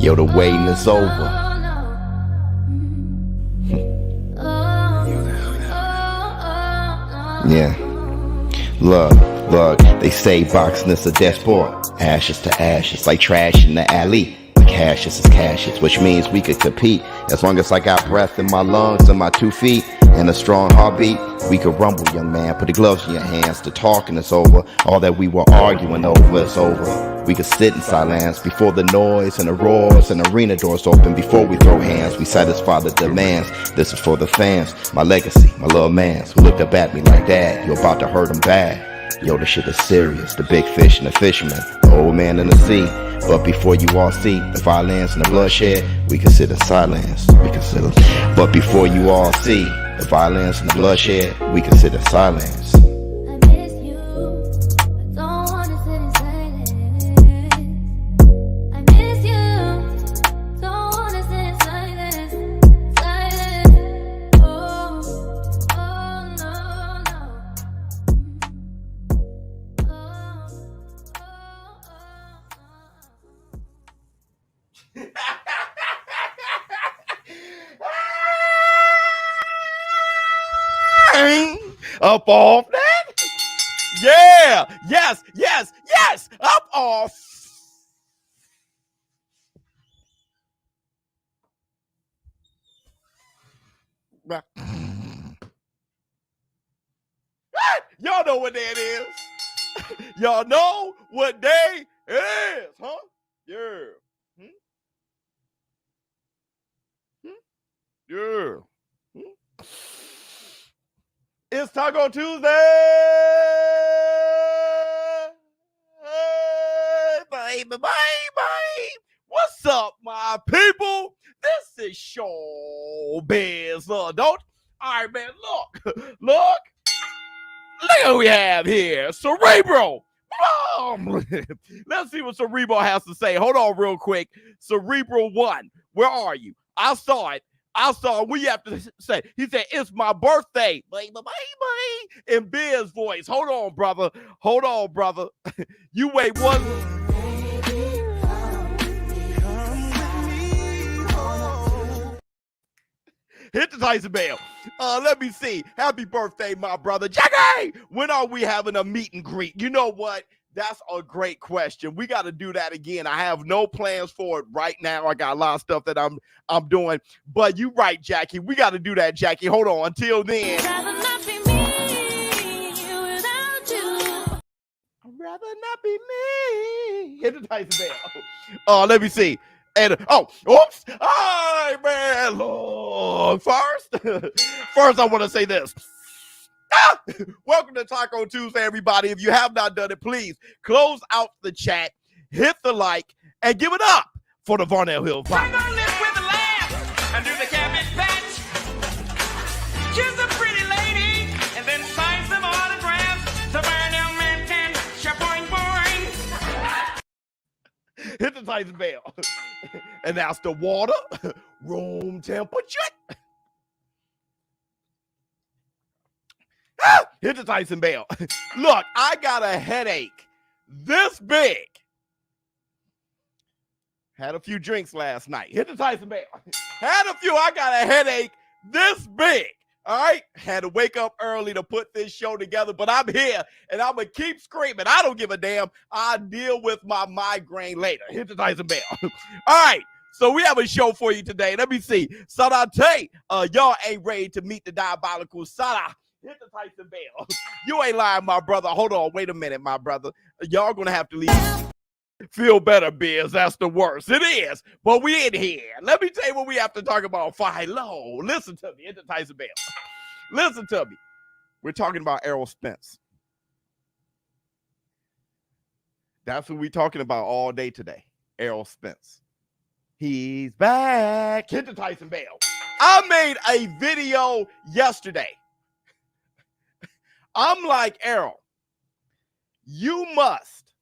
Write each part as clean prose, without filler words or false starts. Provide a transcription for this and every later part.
Yo, the waiting is over. Yeah. Look, they say boxing is a death sport. Ashes to ashes, like trash in the alley. Cashes is cashes, which means we could compete. As long as I got breath in my lungs and my 2 feet and a strong heartbeat, we could rumble, young man. Put the gloves in your hands. The talking is over. All that we were arguing over is over. We could sit in silence before the noise and the roars and arena doors open. Before we throw hands, we satisfy the demands. This is for the fans, my legacy, my little mans who looked up at me like that. You're about to hurt them bad. Yo, this shit is serious. The big fish and the fisherman, the old man in the sea. But before you all see the violence and the bloodshed, we consider silence. But before you all see the violence and the bloodshed, we consider silence. Up off that? Yeah, yes, up off. Y'all know what that is. Y'all know what day is, huh? Yeah. Yeah. It's Taco Tuesday, baby. What's up, my people? This is ShowBizz. Don't. All right, man. Look what we have here. Cerebro. Let's see what Cerebro has to say. Hold on, real quick. Cerebro 1, where are you? I saw it. What you have to say. He said, it's my birthday. In Biz voice. Hold on, brother. You wait one. Hit the Tyson bell. Let me see. Happy birthday, my brother. Jackie! When are we having a meet and greet? You know what? That's a great question. We got to do that again. I have no plans for it right now. I got a lot of stuff that I'm doing. But you right, Jackie. We got to do that, Jackie. Hold on. Until then. I'd rather not be me. Hit the Tyson bell. Let me see. And oops. All right, man. Look, first I want to say this. Welcome to Taco Tuesday, everybody. If you have not done it, please close out the chat, hit the like, and give it up for the Varnell Hill Five. With the laugh and do the cabbage patch. Kiss a pretty lady and then sign some autographs. The Varnell man can shapoing boing. Hit the Tyson bell. And that's the water, room temperature. Hit the Tyson bell. Look, I got a headache this big. Had a few drinks last night. Hit the Tyson bell. I got a headache this big. All right. Had to wake up early to put this show together, but I'm here and I'm going to keep screaming. I don't give a damn. I'll deal with my migraine later. Hit the Tyson bell. All right. So we have a show for you today. Let me see. Sadate, y'all ain't ready to meet the diabolical Sada. Hit the Tyson bell. You ain't lying, my brother. Hold on. Wait a minute, my brother. Y'all gonna have to leave. Feel better, Biz. That's the worst. It is. But we in here. Let me tell you what we have to talk about. Philo. Listen to me. Hit the Tyson bell. Listen to me. We're talking about Errol Spence. That's what we're talking about all day today. Errol Spence. He's back. Hit the Tyson bell. I made a video yesterday. I'm like, Errol, you must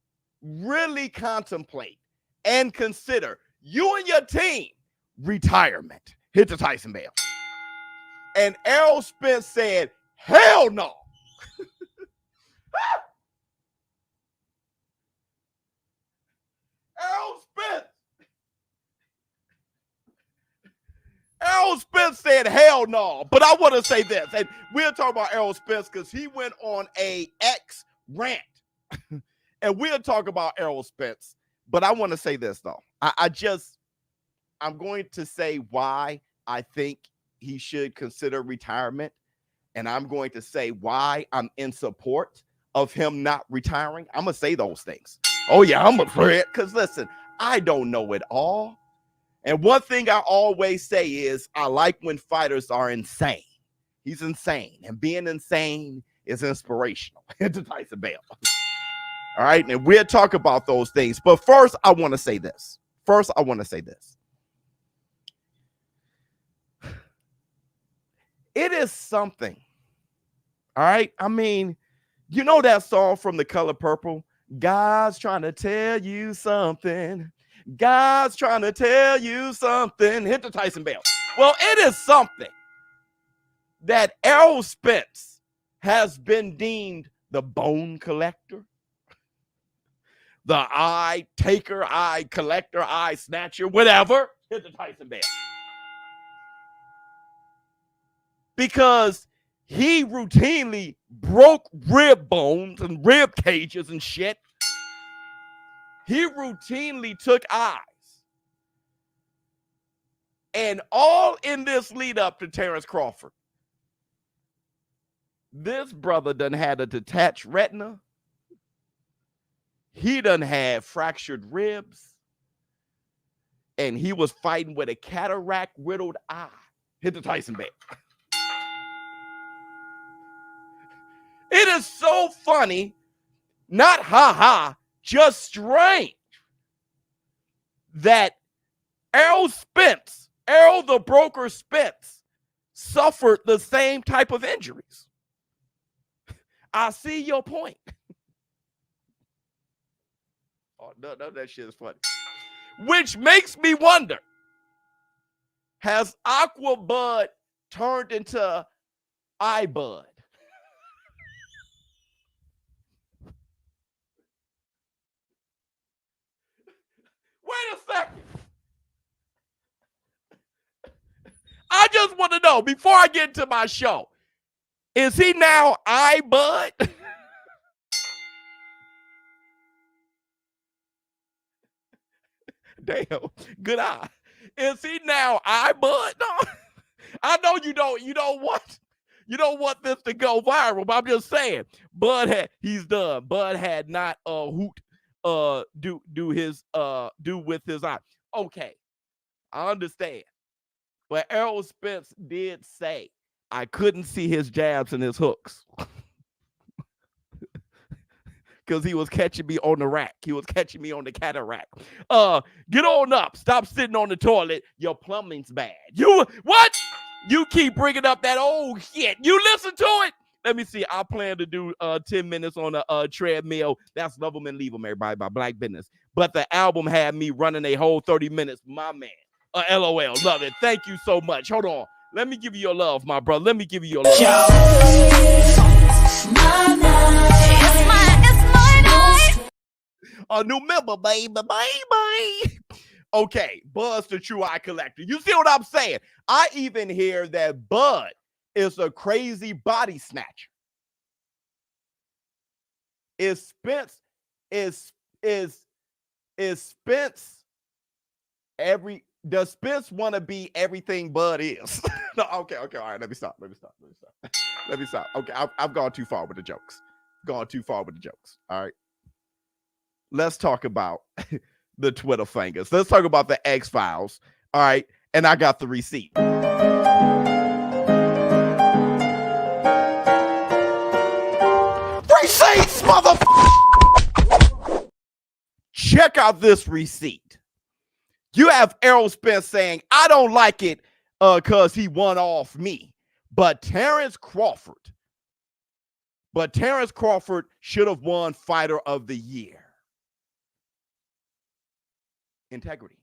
really contemplate and consider you and your team retirement. Hit the Tyson bell. And Errol Spence said, hell no. Errol Spence Errol Spence said, hell no. But I want to say this, and we'll talk about Errol Spence because he went on a X rant. And we'll talk about Errol Spence. But I want to say this, though. I'm going to say why I think he should consider retirement. And I'm going to say why I'm in support of him not retiring. I'm going to say those things. Oh, yeah, I'm afraid. Because, listen, I don't know it all. And one thing I always say is I like when fighters are insane. He's insane. And being insane is inspirational. To Tyson Bell. All right. And we'll talk about those things. But first, I want to say this. It is something. All right. I mean, you know that song from The Color Purple? God's trying to tell you something. God's trying to tell you something. Hit the Tyson Bell. Well, it is something that Errol Spence has been deemed the bone collector, the eye taker, eye collector, eye snatcher, whatever. Hit the Tyson Bell. Because he routinely broke rib bones and rib cages and shit. He routinely took eyes. And all in this lead up to Terrence Crawford. This brother done had a detached retina. He done had fractured ribs. And he was fighting with a cataract-riddled eye. Hit the Tyson Bell. It is so funny, not ha-ha, just strange that Errol Spence, Errol the Broker Spence, suffered the same type of injuries. I see your point. Oh, no, that shit is funny. Which makes me wonder, has Aqua Bud turned into iBud? Wait a second. I just want to know, before I get into my show, is he now iBud? Damn, good eye. Is he now iBud? No. I know you don't want this to go viral, but I'm just saying, he's done. Bud had not do with his eye. Okay, I understand. But Errol Spence did say I couldn't see his jabs and his hooks. Because he was catching me on the rack. He was catching me on the cataract. Get on up. Stop sitting on the toilet. Your plumbing's bad. What? You keep bringing up that old shit. You listen to it. Let me see. I plan to do 10 minutes on a treadmill. That's Love 'Em and Leave 'Em, everybody, by BlackBizzness. But the album had me running a whole 30 minutes. My man. LOL. Love it. Thank you so much. Hold on. Let me give you your love, my brother. Let me give you your love. It's my night. A new member, baby. Okay. Bud's the true eye collector. You see what I'm saying? I even hear that Bud is a crazy body snatcher. Is Spence does Spence want to be everything Bud is? No, okay, all right, let me stop. Okay, I've gone too far with the jokes. All right. Let's talk about the Twitter fingers. Let's talk about the X-Files. All right, and I got the receipt. Receipts, motherfucker! Check out this receipt. You have Errol Spence saying, I don't like it because he won off me. But Terrence Crawford should have won Fighter of the Year. Integrity.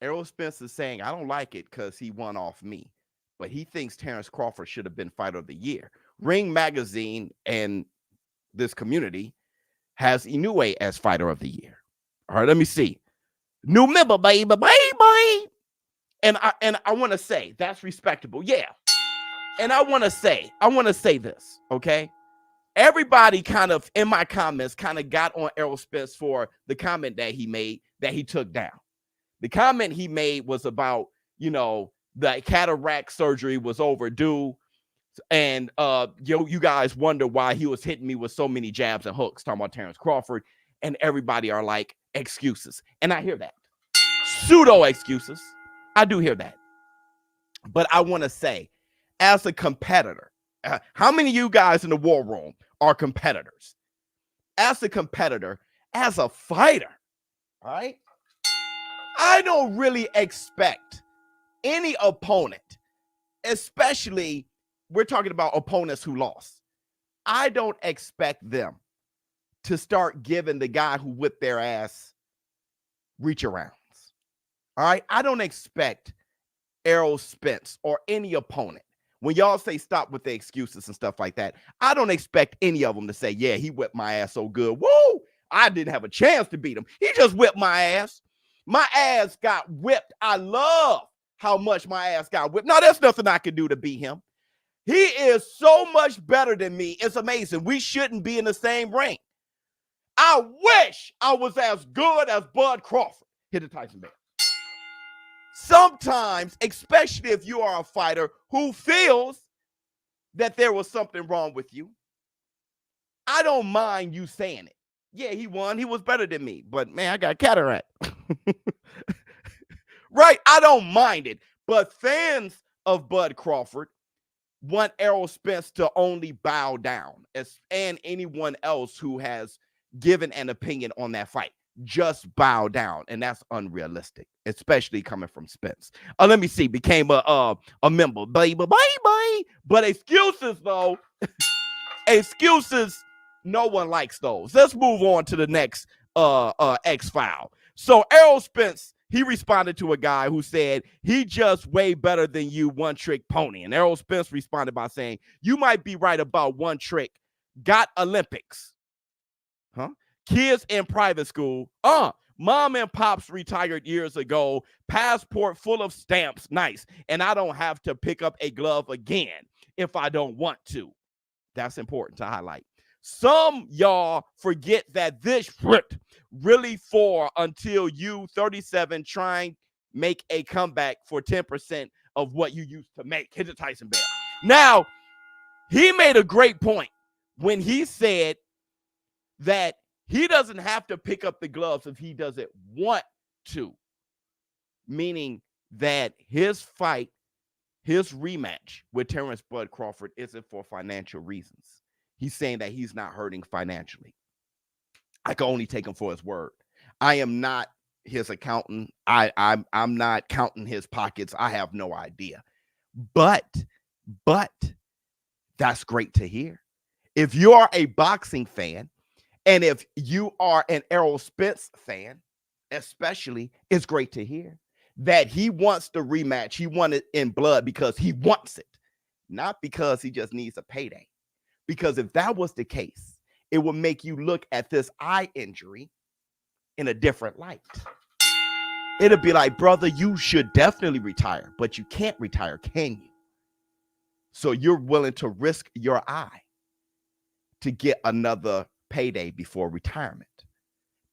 Errol Spence is saying, I don't like it because he won off me. But he thinks Terrence Crawford should have been Fighter of the Year. Ring Magazine and this community has Inoue as Fighter of the Year. All right, let me see. New member, baby. And I want to say that's respectable. Yeah. And I want to say this, okay? Everybody kind of in my comments kind of got on Errol Spence for the comment that he made that he took down. The comment he made was about, the cataract surgery was overdue. And you guys wonder why he was hitting me with so many jabs and hooks, talking about Terrence Crawford. And everybody are like, excuses. And I hear that. Pseudo excuses. I do hear that. But I want to say, as a competitor, how many of you guys in the war room are competitors? As a competitor, as a fighter, all right? I don't really expect any opponent, especially we're talking about opponents who lost. I don't expect them to start giving the guy who whipped their ass reach arounds. All right? I don't expect Errol Spence or any opponent, when y'all say stop with the excuses and stuff like that, I don't expect any of them to say, yeah, he whipped my ass so good. Woo! I didn't have a chance to beat him. He just whipped my ass. My ass got whipped. I love how much my ass got whipped. No, there's nothing I can do to beat him. He is so much better than me. It's amazing. We shouldn't be in the same ring. I wish I was as good as Bud Crawford. Hit the Tyson Bear. Sometimes, especially if you are a fighter who feels that there was something wrong with you, I don't mind you saying it. Yeah, he won. He was better than me. But, man, I got cataract. Right? I don't mind it. But fans of Bud Crawford want Errol Spence to only bow down, and anyone else who has given an opinion on that fight. Just bow down, and that's unrealistic, especially coming from Spence. Let me see, became a member, baby. But excuses, though, excuses, no one likes those. Let's move on to the next X-File. So Errol Spence, he responded to a guy who said he just way better than you, one trick pony. And Errol Spence responded by saying, you might be right about one trick. Got Olympics. Huh? Kids in private school. Mom and pops retired years ago. Passport full of stamps. Nice. And I don't have to pick up a glove again if I don't want to. That's important to highlight. Some y'all forget that this really for until you 37 trying make a comeback for 10% of what you used to make. Hit the Tyson Bear. Now, he made a great point when he said that he doesn't have to pick up the gloves if he doesn't want to, meaning that his fight, his rematch with Terrence Bud Crawford isn't for financial reasons. He's saying that he's not hurting financially. I can only take him for his word. I am not his accountant. I'm not counting his pockets. I have no idea. But that's great to hear. If you are a boxing fan, and if you are an Errol Spence fan, especially, it's great to hear that he wants the rematch. He wants it in blood because he wants it, not because he just needs a payday. Because if that was the case, it would make you look at this eye injury in a different light. It'll be like, brother, you should definitely retire, but you can't retire, can you? So you're willing to risk your eye to get another payday before retirement.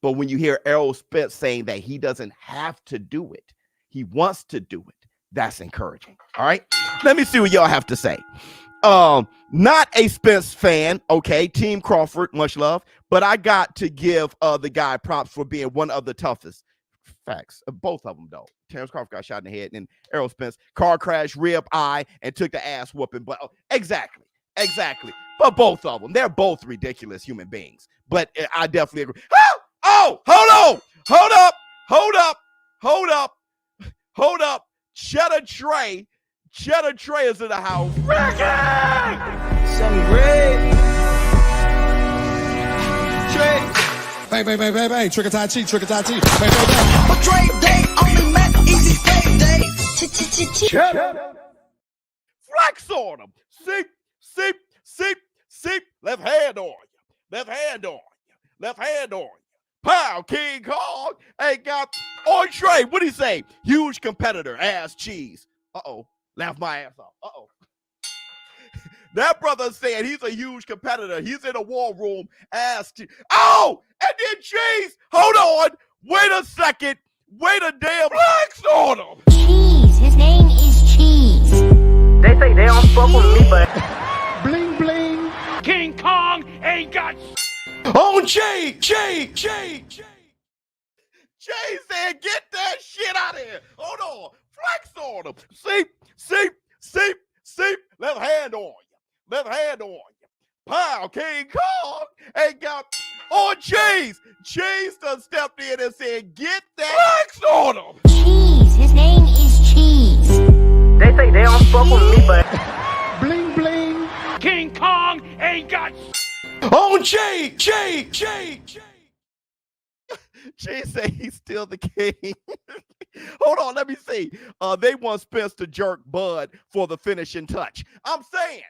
But when you hear Errol Spence saying that he doesn't have to do it, he wants to do it, that's encouraging. All right, let me see what y'all have to say. Not a Spence fan, okay, Team Crawford, much love, but I got to give the guy props for being one of the toughest. Facts, both of them though. Terrence Crawford got shot in the head, and Errol Spence car crash, rib, eye, and took the ass whooping. But exactly. But both of them, they're both ridiculous human beings. But I definitely agree. Oh, hold up. Cheddar Trey is in the house. Ricky! Some great. Trey. Bang. Trick-or-tie-chi. Bang. A great day, only met easy payday. Cheddar. Flex on him. Seep. Left hand on you. Pow, King Kong ain't got entree. What'd he say? Huge competitor, ass cheese. Uh-oh, laugh my ass off. Uh-oh. That brother said he's a huge competitor. He's in a war room, ass cheese. Oh, and then cheese. Hold on. Wait a second. Wait a damn flex on him. Cheese. His name is Cheese. They say they don't fuck with me, but Bling bling. King Kong ain't got On Jay said, get that shit out of here. Hold on. Flex on him. See. Left hand on you. Pow, King Kong ain't got on Cheese. Cheese done stepped in and said, get that flex on him. Cheese. His name is Cheese. they say they don't fuck with me, but Bling bling. King Kong ain't got On Jay said he's still the king. Hold on, let me see. They want Spence to jerk Bud for the finishing touch. I'm saying,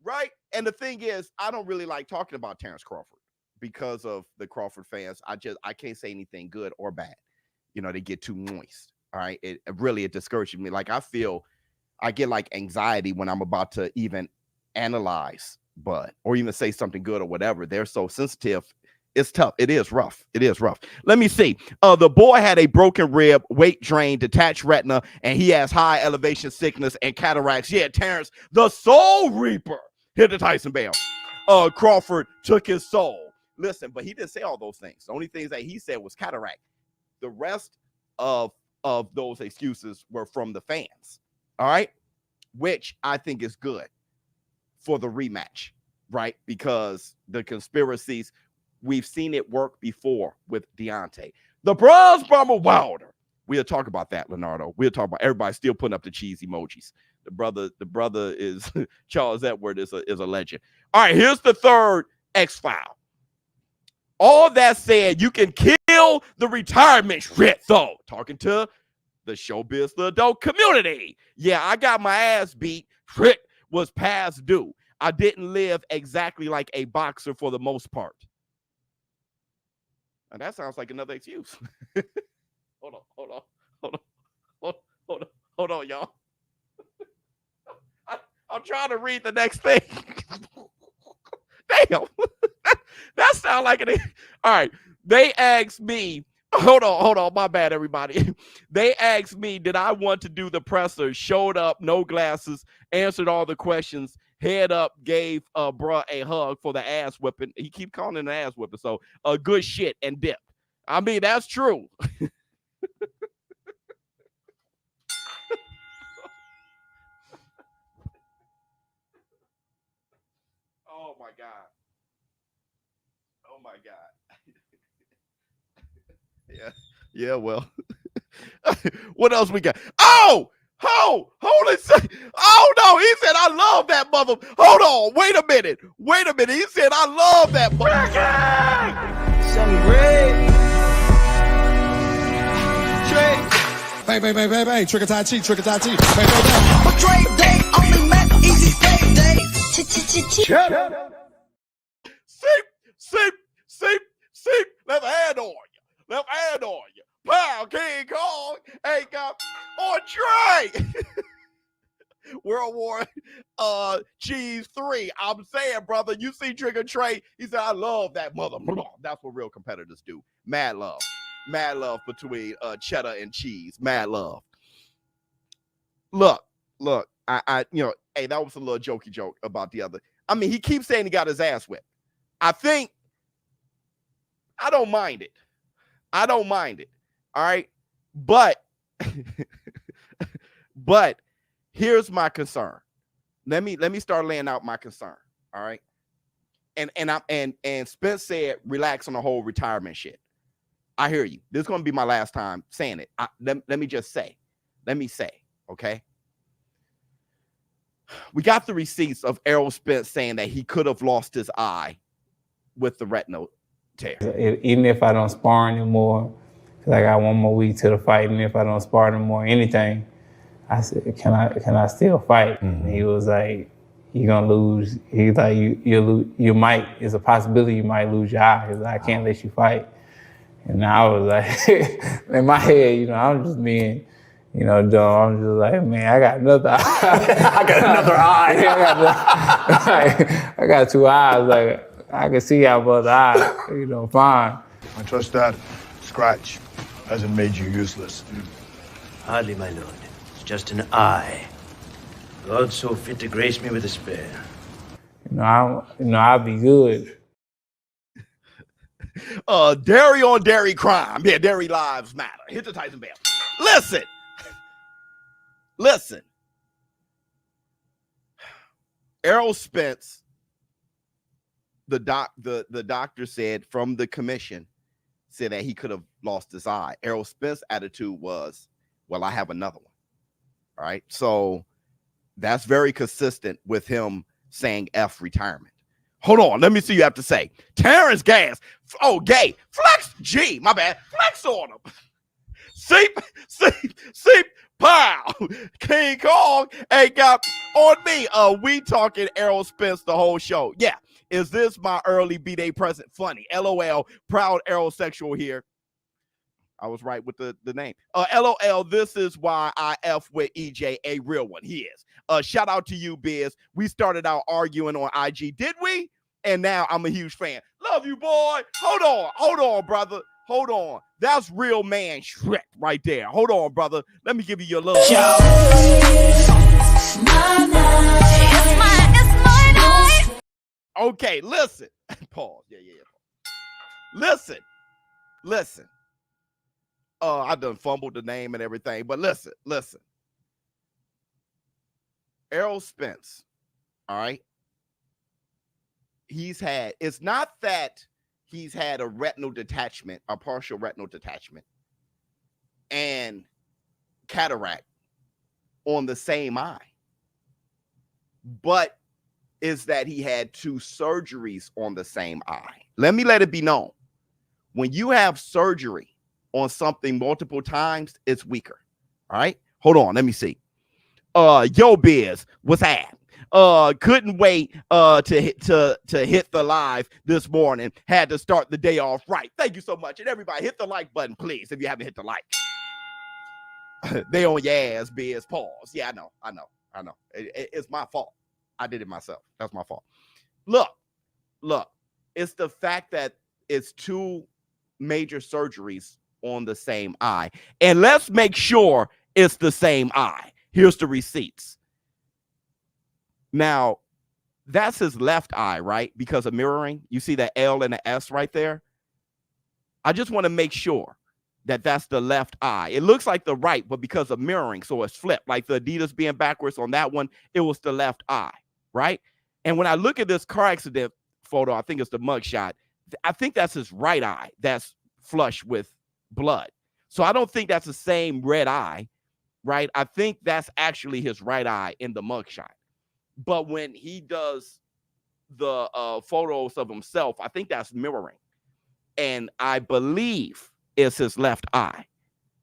right? And the thing is, I don't really like talking about Terrence Crawford because of the Crawford fans. I can't say anything good or bad. You know, they get too moist. All right. It discourages me. Like I get like anxiety when I'm about to even analyze Bud or even say something good or whatever. They're so sensitive. It's tough. It is rough. Let me see. The boy had a broken rib, weight drain, detached retina, and he has high elevation sickness and cataracts. Yeah, Terrence, the Soul Reaper, hit the Tyson Bell. Crawford took his soul. Listen, but he didn't say all those things. The only things that he said was cataract. The rest of those excuses were from the fans. All right, which I think is good for the rematch, right? Because the conspiracies. We've seen it work before with Deontay. The bronze bomber Wilder. We'll talk about that, Leonardo. We'll talk about everybody still putting up the cheese emojis. The brother is Charles Edward is a legend. All right, here's the third X-File. All that said, you can kill the retirement shit, though. Talking to the ShowBizz, the adult community. Yeah, I got my ass beat. Shit was past due. I didn't live exactly like a boxer for the most part. And that sounds like another excuse. Hold on, y'all. I'm trying to read the next thing. Damn. That sounds like it. All right. They asked me, hold on. My bad, everybody. They asked me, did I want to do the presser? Showed up, no glasses, answered all the questions. Head up, gave bruh a hug for the ass whipping. He keep calling it an ass whipping. So good shit and dip. I mean, that's true. Oh my God. Yeah, well. What else we got? Oh, hold it. Oh no, he said I love that mother. Hold on, wait a minute. He said I love that mother. something great. Bang. Trigger Tai Chi. Bang. But Dre Day, only Mac Easy Payday. Seep. Left hand on you. Pow, King Kong ain't got entree. World War Cheese 3. I'm saying, brother, you see Trigger Trey. He said, I love that mother. That's what real competitors do. Mad love between cheddar and cheese. Mad love. Look, I hey, that was a little jokey joke about the other. I mean, he keeps saying he got his ass whipped. I don't mind it. All right. But here's my concern. Let me start laying out my concern. All right. And Spence said, relax on the whole retirement shit. I hear you. This is going to be my last time saying it. Let me say, okay. We got the receipts of Errol Spence saying that he could have lost his eye with the retinal tear. Even if I don't spar anymore, because I got one more week to the fight, and if I don't spar anymore, anything, I said, can I still fight? Mm-hmm. And he was like, you're gonna lose. He's like, you might, it's a possibility you might lose your eye. He's like, I can't let you fight. And I was like, in my head, you know, I'm just being, you know, dumb. I'm just like, man, I got another eye. I got another eye. I got 2 eyes. Like, I can see out both eyes, you know, fine. I trust that scratch hasn't made you useless. Hardly, my lord. It's just an eye. God so fit to grace me with a spare. You know, I'll be good. Dairy on dairy crime. Yeah, dairy lives matter. Hit the Tyson bell. Listen. Errol Spence, the doctor said from the commission, said that he could have lost his eye. Errol Spence's attitude was, well, I have another one. All right. So that's very consistent with him saying F retirement. Hold on. Let me see you have to say. Terrence Gas. Oh, gay. Flex G. My bad. Flex on him. Seep. Pow. King Kong ain't got on me. We talking Errol Spence the whole show. Yeah. Is this my early B-Day present? Funny. LOL. Proud Errol sexual here. I was right with the name. LOL, this is why I F with EJ, a real one. He is. Shout out to you, Biz. We started out arguing on IG, did we? And now I'm a huge fan. Love you, boy. Hold on, brother. Hold on. That's real man Shrek right there. Hold on, brother. Let me give you your little. It's my night. Okay, listen. Pause. Yeah. Listen. I done fumbled the name and everything, but listen. Errol Spence, all right? It's not that he's had a retinal detachment, a partial retinal detachment, and cataract on the same eye, but is that he had 2 surgeries on the same eye. Let it be known. When you have surgery on something multiple times, it's weaker. All right. Hold on. Let me see. Yo, Biz, what's that? Couldn't wait to hit the live this morning. Had to start the day off right. Thank you so much. And everybody hit the like button, please, if you haven't hit the like. They on your ass, Biz. Pause. Yeah, I know. It's my fault. I did it myself. That's my fault. Look. It's the fact that it's 2 major surgeries on the same eye. And let's make sure it's the same eye. Here's the receipts. Now, that's his left eye, right? Because of mirroring. You see that L and the S right there? I just want to make sure that that's the left eye. It looks like the right, but because of mirroring, so it's flipped. Like the Adidas being backwards on that one, it was the left eye, right? And when I look at this car accident photo, I think it's the mugshot. I think that's his right eye that's flush with blood. So I don't think that's the same red eye, right? I think that's actually his right eye in the mugshot. But when he does the photos of himself, I think that's mirroring. And I believe it's his left eye,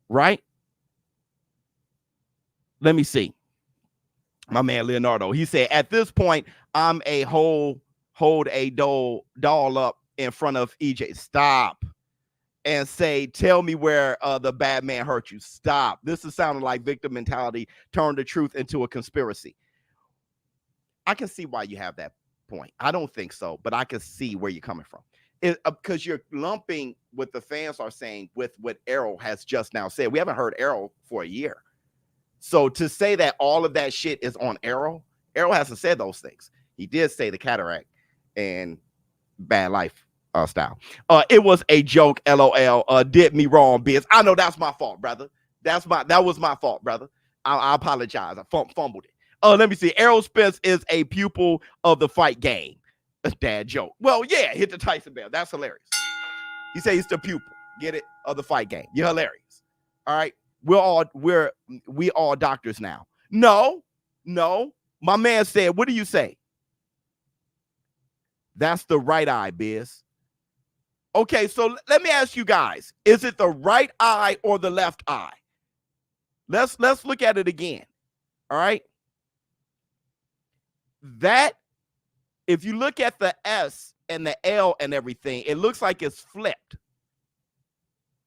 right? Let me see. My man Leonardo, he said, at this point, I'm a hold a doll up in front of EJ. Stop. And say, tell me where the bad man hurt you. Stop. This is sounding like victim mentality, turn the truth into a conspiracy. I can see why you have that point. I don't think so, but I can see where you're coming from. Because you're lumping what the fans are saying with what Errol has just now said. We haven't heard Errol for a year. So to say that all of that shit is on Errol hasn't said those things. He did say the cataract and bad life style. It was a joke, LOL. Did me wrong, Biz. I know that's my fault, brother. That was my fault, brother. I apologize. I fumbled it. Let me see. Errol Spence is a pupil of the fight game. A dad joke. Well, yeah, hit the Tyson bell. That's hilarious. He said he's the pupil. Get it? Of the fight game. You're hilarious. All right. We all doctors now. No. My man said, what do you say? That's the right eye, Biz. Okay, so let me ask you guys, is it the right eye or the left eye? Let's look at it again. All right. That, if you look at the S and the L and everything, it looks like it's flipped.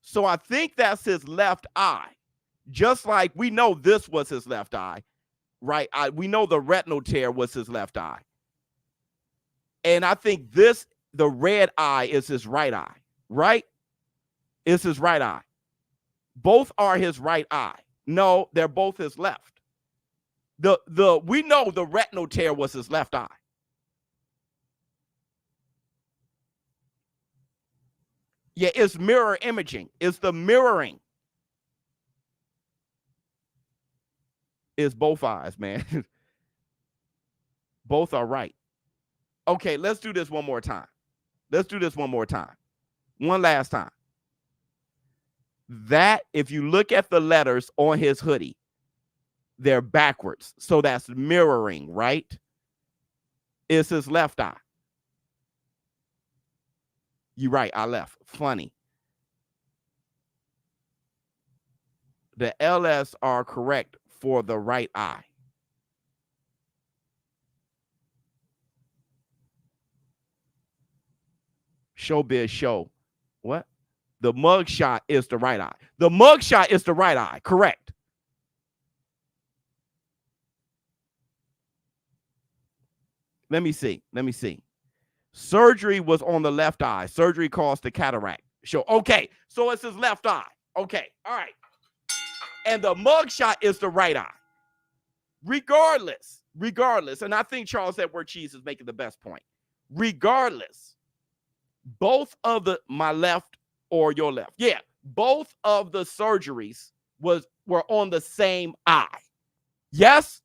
So I think that's his left eye. Just like we know this was his left eye, right? We know the retinal tear was his left eye. And I think the red eye is his right eye, right? It's his right eye. Both are his right eye. No, they're both his left. We know the retinal tear was his left eye. Yeah, it's mirror imaging. It's the mirroring. It's both eyes, man. Both are right. Okay, let's do this one more time. One last time. That, if you look at the letters on his hoodie, they're backwards. So that's mirroring, right? It's his left eye. You're right, I left. Funny. The LS are correct for the right eye. ShowBizz show. What? The mugshot is the right eye. The mugshot is the right eye. Correct. Let me see. Surgery was on the left eye. Surgery caused the cataract. Show. Okay. So it's his left eye. Okay. All right. And the mugshot is the right eye. Regardless. And I think Charles Edward Cheese is making the best point. Regardless, both of my left or your left. Yeah. Both of the surgeries were on the same eye. Yes.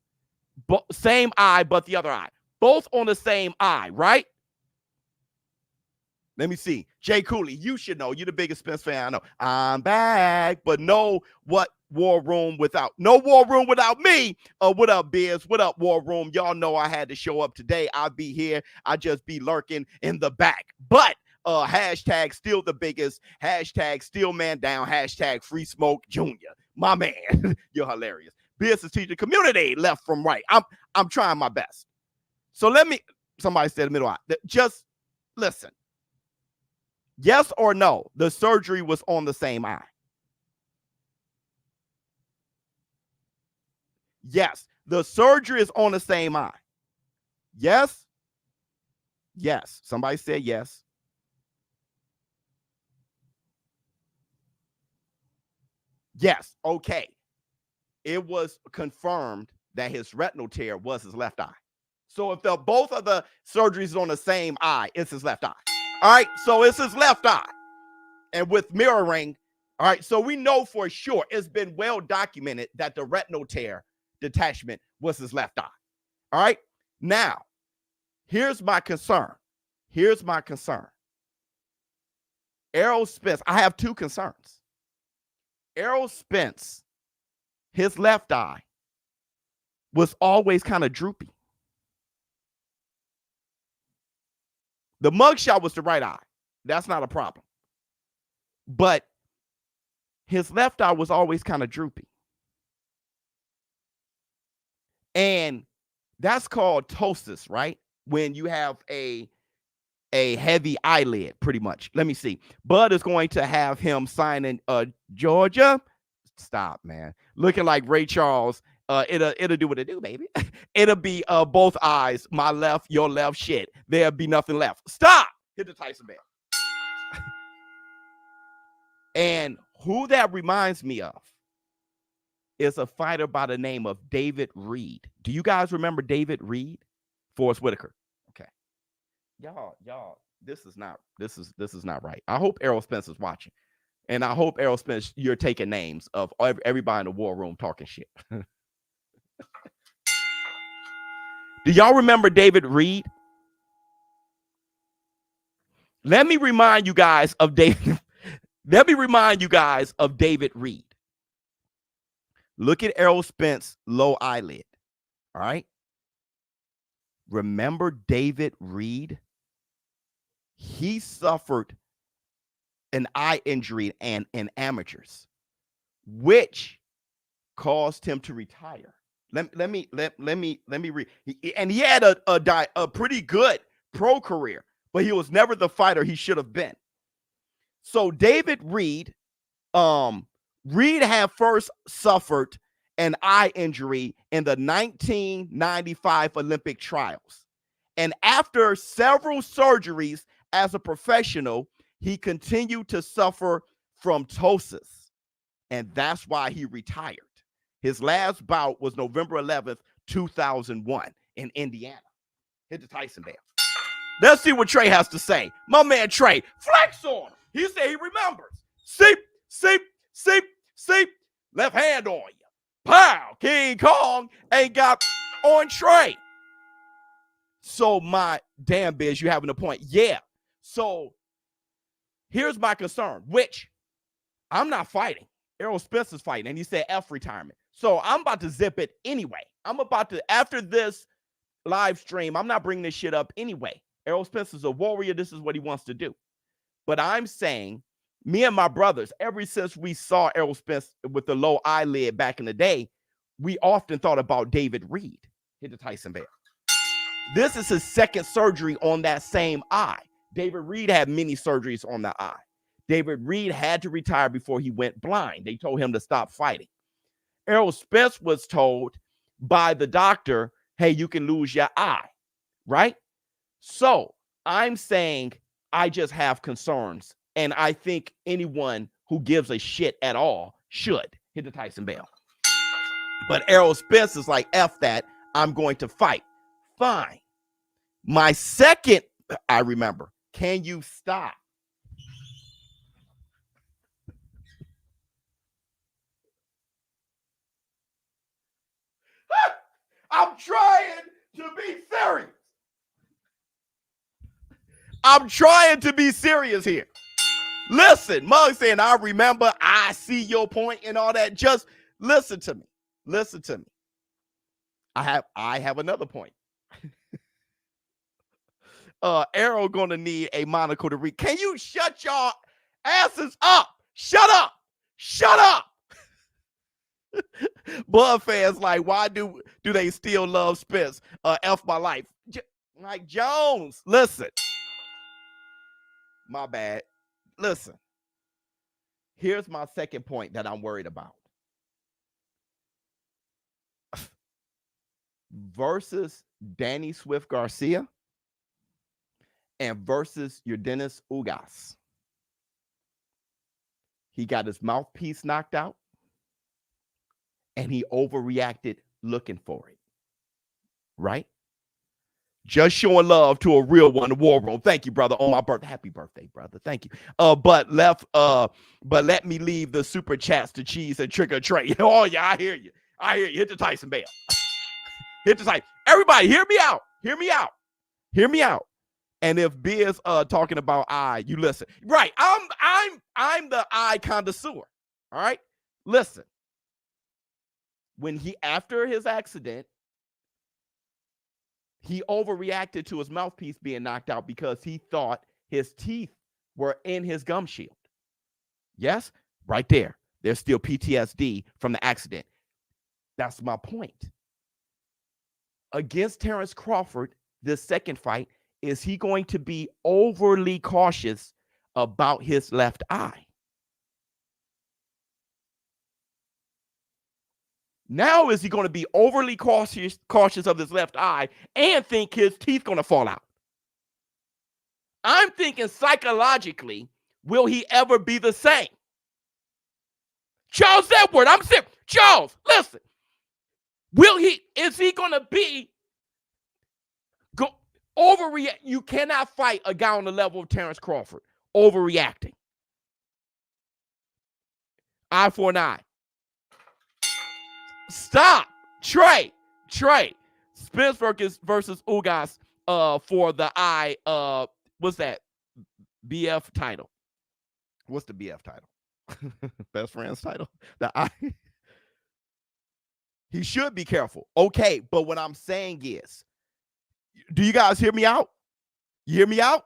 Same eye, but the other eye. Both on the same eye, right? Let me see. Jay Cooley, you should know. You're the biggest Spence fan I know. I'm back, but no War Room without me. What up, Biz? What up, War Room? Y'all know I had to show up today. I'll be here. I just be lurking in the back. But hashtag still the biggest. Hashtag still man down. Hashtag free smoke junior. My man, you're hilarious. Biz is teaching community left from right. I'm trying my best. So somebody said the middle eye. Just listen. Yes or no, the surgery was on the same eye. Yes, the surgery is on the same eye. Yes? Yes. Somebody said yes. Yes. Okay. It was confirmed that his retinal tear was his left eye. So if both of the surgeries on the same eye, it's his left eye. All right, so it's his left eye. And with mirroring, all right, so we know for sure, it's been well documented that the retinal tear detachment was his left eye. All right, now, here's my concern. Errol Spence, I have two concerns. Errol Spence, his left eye was always kind of droopy. The mugshot was the right eye. That's not a problem. But his left eye was always kind of droopy. And that's called ptosis, right? When you have a heavy eyelid, pretty much. Let me see. Bud is going to have him signing Georgia. Stop, man. Looking like Ray Charles. It'll do what it do, baby. It'll be both eyes, my left, your left, shit. There'll be nothing left. Stop! Hit the Tyson bell. And who that reminds me of is a fighter by the name of David Reed. Do you guys remember David Reed? Forrest Whitaker. Okay. Y'all, this is not right. I hope Errol Spence is watching. And I hope Errol Spence, you're taking names of everybody in the war room talking shit. Do y'all remember David Reed? Let me remind you guys of David Reed. Look at Errol Spence low eyelid. All right. Remember David Reed? He suffered an eye injury and in amateurs, which caused him to retire. Let me read. And he had a pretty good pro career, but he was never the fighter he should have been. So David Reed Reed had first suffered an eye injury in the 1995 Olympic trials. And after several surgeries as a professional, he continued to suffer from ptosis. And that's why he retired. His last bout was November 11th, 2001 in Indiana. Hit the Tyson bell. Let's see what Trey has to say. My man Trey, flex on him. He said he remembers. Seep. Left hand on you. Pow. King Kong ain't got on Trey. So my damn biz, you having a point. Yeah. So here's my concern, which I'm not fighting. Errol Spence is fighting, and he said F retirement. So I'm about to zip it anyway. I'm about to, after this live stream, I'm not bringing this shit up anyway. Errol Spence is a warrior. This is what he wants to do. But I'm saying, me and my brothers, ever since we saw Errol Spence with the low eyelid back in the day, we often thought about David Reed. Hit the Tyson bell. This is his second surgery on that same eye. David Reed had many surgeries on the eye. David Reed had to retire before he went blind. They told him to stop fighting. Errol Spence was told by the doctor, hey, you can lose your eye, right? So I'm saying I just have concerns, and I think anyone who gives a shit at all should hit the Tyson bell. But Errol Spence is like, F that, I'm going to fight. Fine. My second, I remember, can you stop? I'm trying to be serious. I'm trying to be serious here. Listen, Mug saying, I remember, I see your point and all that. Just listen to me. Listen to me. I have another point. Errol gonna need a monocle to read. Can you shut your asses up? Shut up. Shut up. Bud fans like, why do they still love Spence? F my life. Like Jones, listen. My bad. Listen. Here's my second point that I'm worried about. Versus Danny Swift Garcia and versus your Dennis Ugas. He got his mouthpiece knocked out and he overreacted looking for it. Right? Just showing love to a real one, the war room. Thank you, brother. On my birthday. Happy birthday, brother. Thank you. But let me leave the super chats to Cheese and Trigger Trey. Oh, yeah, I hear you. I hear you. Hit the Tyson bell. Hit the Tyson. Everybody, hear me out. Hear me out. Hear me out. And if Biz talking about eye, you listen. Right. I'm the eye connoisseur. All right. Listen. When he, after his accident, he overreacted to his mouthpiece being knocked out because he thought his teeth were in his gum shield. Yes, right there. There's still PTSD from the accident. That's my point. Against Terrence Crawford, this second fight, is he going to be overly cautious about his left eye? Now is he going to be overly cautious of his left eye and think his teeth going to fall out? I'm thinking psychologically, will he ever be the same? Charles Edward, I'm saying, Charles, listen. Is he going to be overreact? You cannot fight a guy on the level of Terrence Crawford overreacting. Eye for an eye. Stop. Trey. Spence versus Ugas for the eye. What's that? BF title. What's the BF title? Best friends title. The eye. He should be careful. Okay, but what I'm saying is, do you guys hear me out? You hear me out?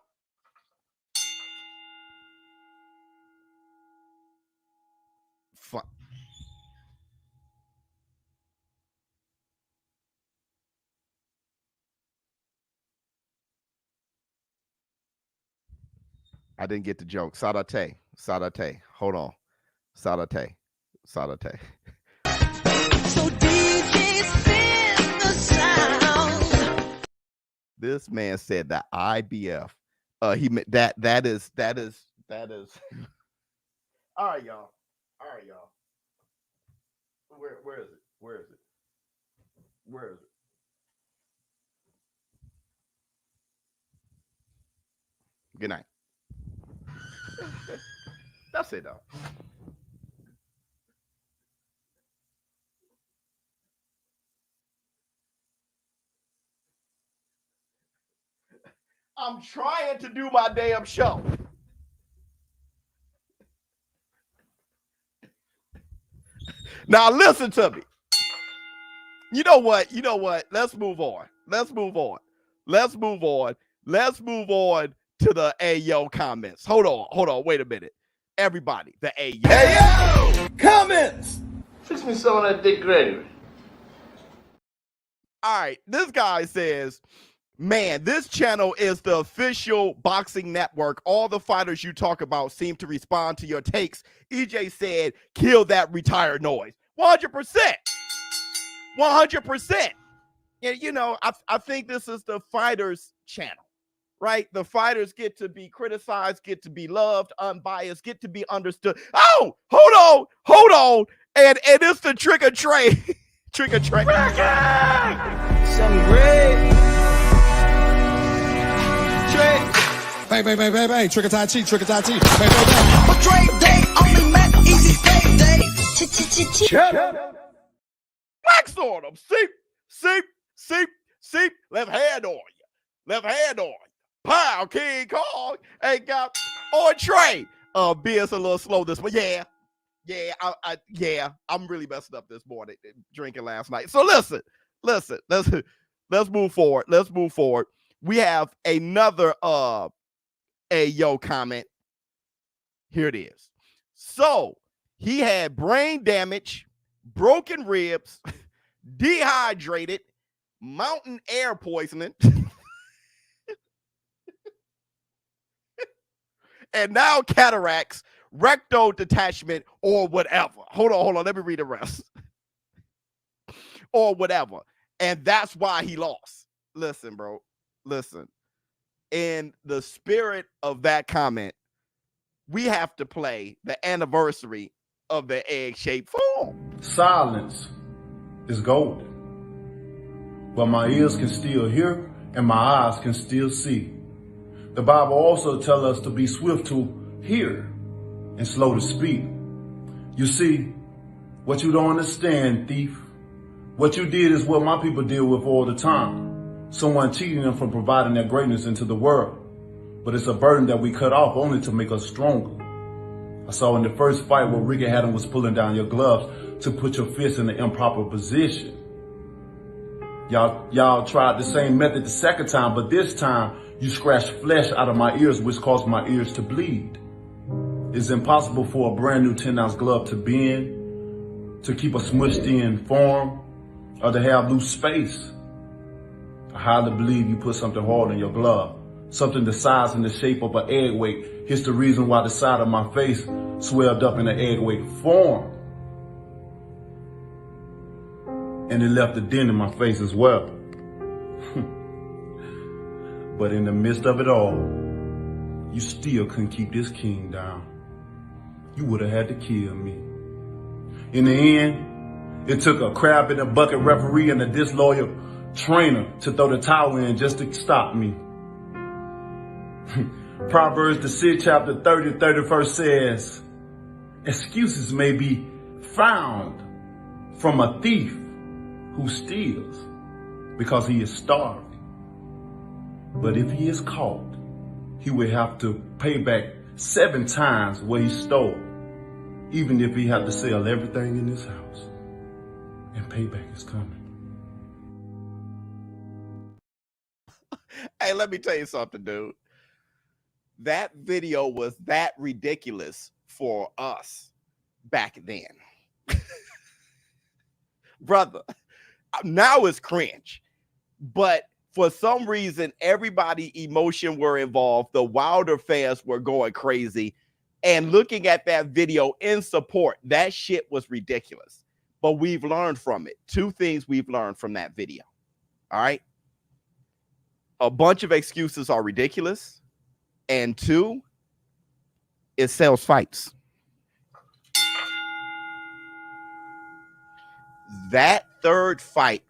Fuck. I didn't get the joke. Sadate. Hold on. Salate. Salate. So DJ spin the sound. This man said that IBF. He meant that is all right, y'all. All right, y'all. Where is it? Where is it? Where is it? Good night. That's it, though. I'm trying to do my damn show. Now listen to me. You know what? You know what? Let's move on. Let's move on. Let's move on. Let's move on to the Ayo comments. Hold on. Wait a minute. Everybody, the Ayo. Ayo! Comments! Fix me some of that Dick Gregory. All right, this guy says, man, this channel is the official boxing network. All the fighters you talk about seem to respond to your takes. EJ said, kill that retired noise. 100%. 100%. And, you know, I think this is the fighters channel, right? The fighters get to be criticized, get to be loved, unbiased, get to be understood. Oh, hold on. And it's the trick or trade. Trick or trade. Some great. Bang. Trick or tie cheek. Bang. But Dre Day, only Mac Easy payday. Wax on them. See. Left hand on you. Pow, King Kong. Ain't got on Trey. Beer's a little slow this, but yeah, I'm really messing up this morning drinking last night. So listen, let's move forward. We have another Ayo comment. Here it is. So he had brain damage, broken ribs, dehydrated, mountain air poisoning, and now cataracts, rectal detachment, or whatever. Hold on. Let me read the rest. Or whatever. And that's why he lost. Listen, bro. Listen. In the spirit of that comment, we have to play the anniversary of the egg-shaped form. Silence is golden, but my ears can still hear and my eyes can still see. The Bible also tells us to be swift to hear and slow to speak. You see, what you don't understand, thief, what you did is what my people deal with all the time. Someone cheating them from providing their greatness into the world. But it's a burden that we cut off only to make us stronger. I saw in the first fight where Ricky Haddon was pulling down your gloves to put your fist in the improper position. Y'all tried the same method the second time, but this time you scratched flesh out of my ears, which caused my ears to bleed. It's impossible for a brand new 10-ounce glove to bend, to keep a smushed in form, or to have loose space. I highly believe you put something hard in your glove. Something the size and the shape of an egg weight. Here's the reason why the side of my face swelled up in an egg weight form. And it left a dent in my face as well. But in the midst of it all, you still couldn't keep this king down. You would have had to kill me. In the end, it took a crab in a bucket referee and a disloyal trainer to throw the towel in just to stop me. Proverbs, the 6th chapter 30, 31st says, excuses may be found from a thief who steals because he is starving. But if he is caught, he will have to pay back 7 times what he stole, even if he had to sell everything in his house. And payback is coming. Hey, let me tell you something, dude. That video was that ridiculous for us back then. Brother, now it's cringe. But for some reason, everybody emotion were involved. The Wilder fans were going crazy. And looking at that video in support, that shit was ridiculous. But we've learned from it. 2 things we've learned from that video. All right. A bunch of excuses are ridiculous. And 2, it sells fights. That third fight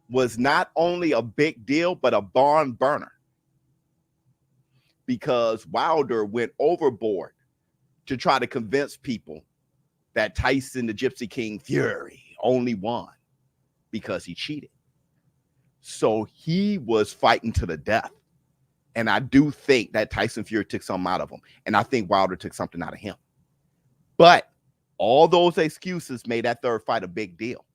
was not only a big deal, but a barn burner. Because Wilder went overboard to try to convince people that Tyson, the Gypsy King Fury, only won because he cheated. So he was fighting to the death. And I do think that Tyson Fury took something out of him. And I think Wilder took something out of him. But all those excuses made that third fight a big deal.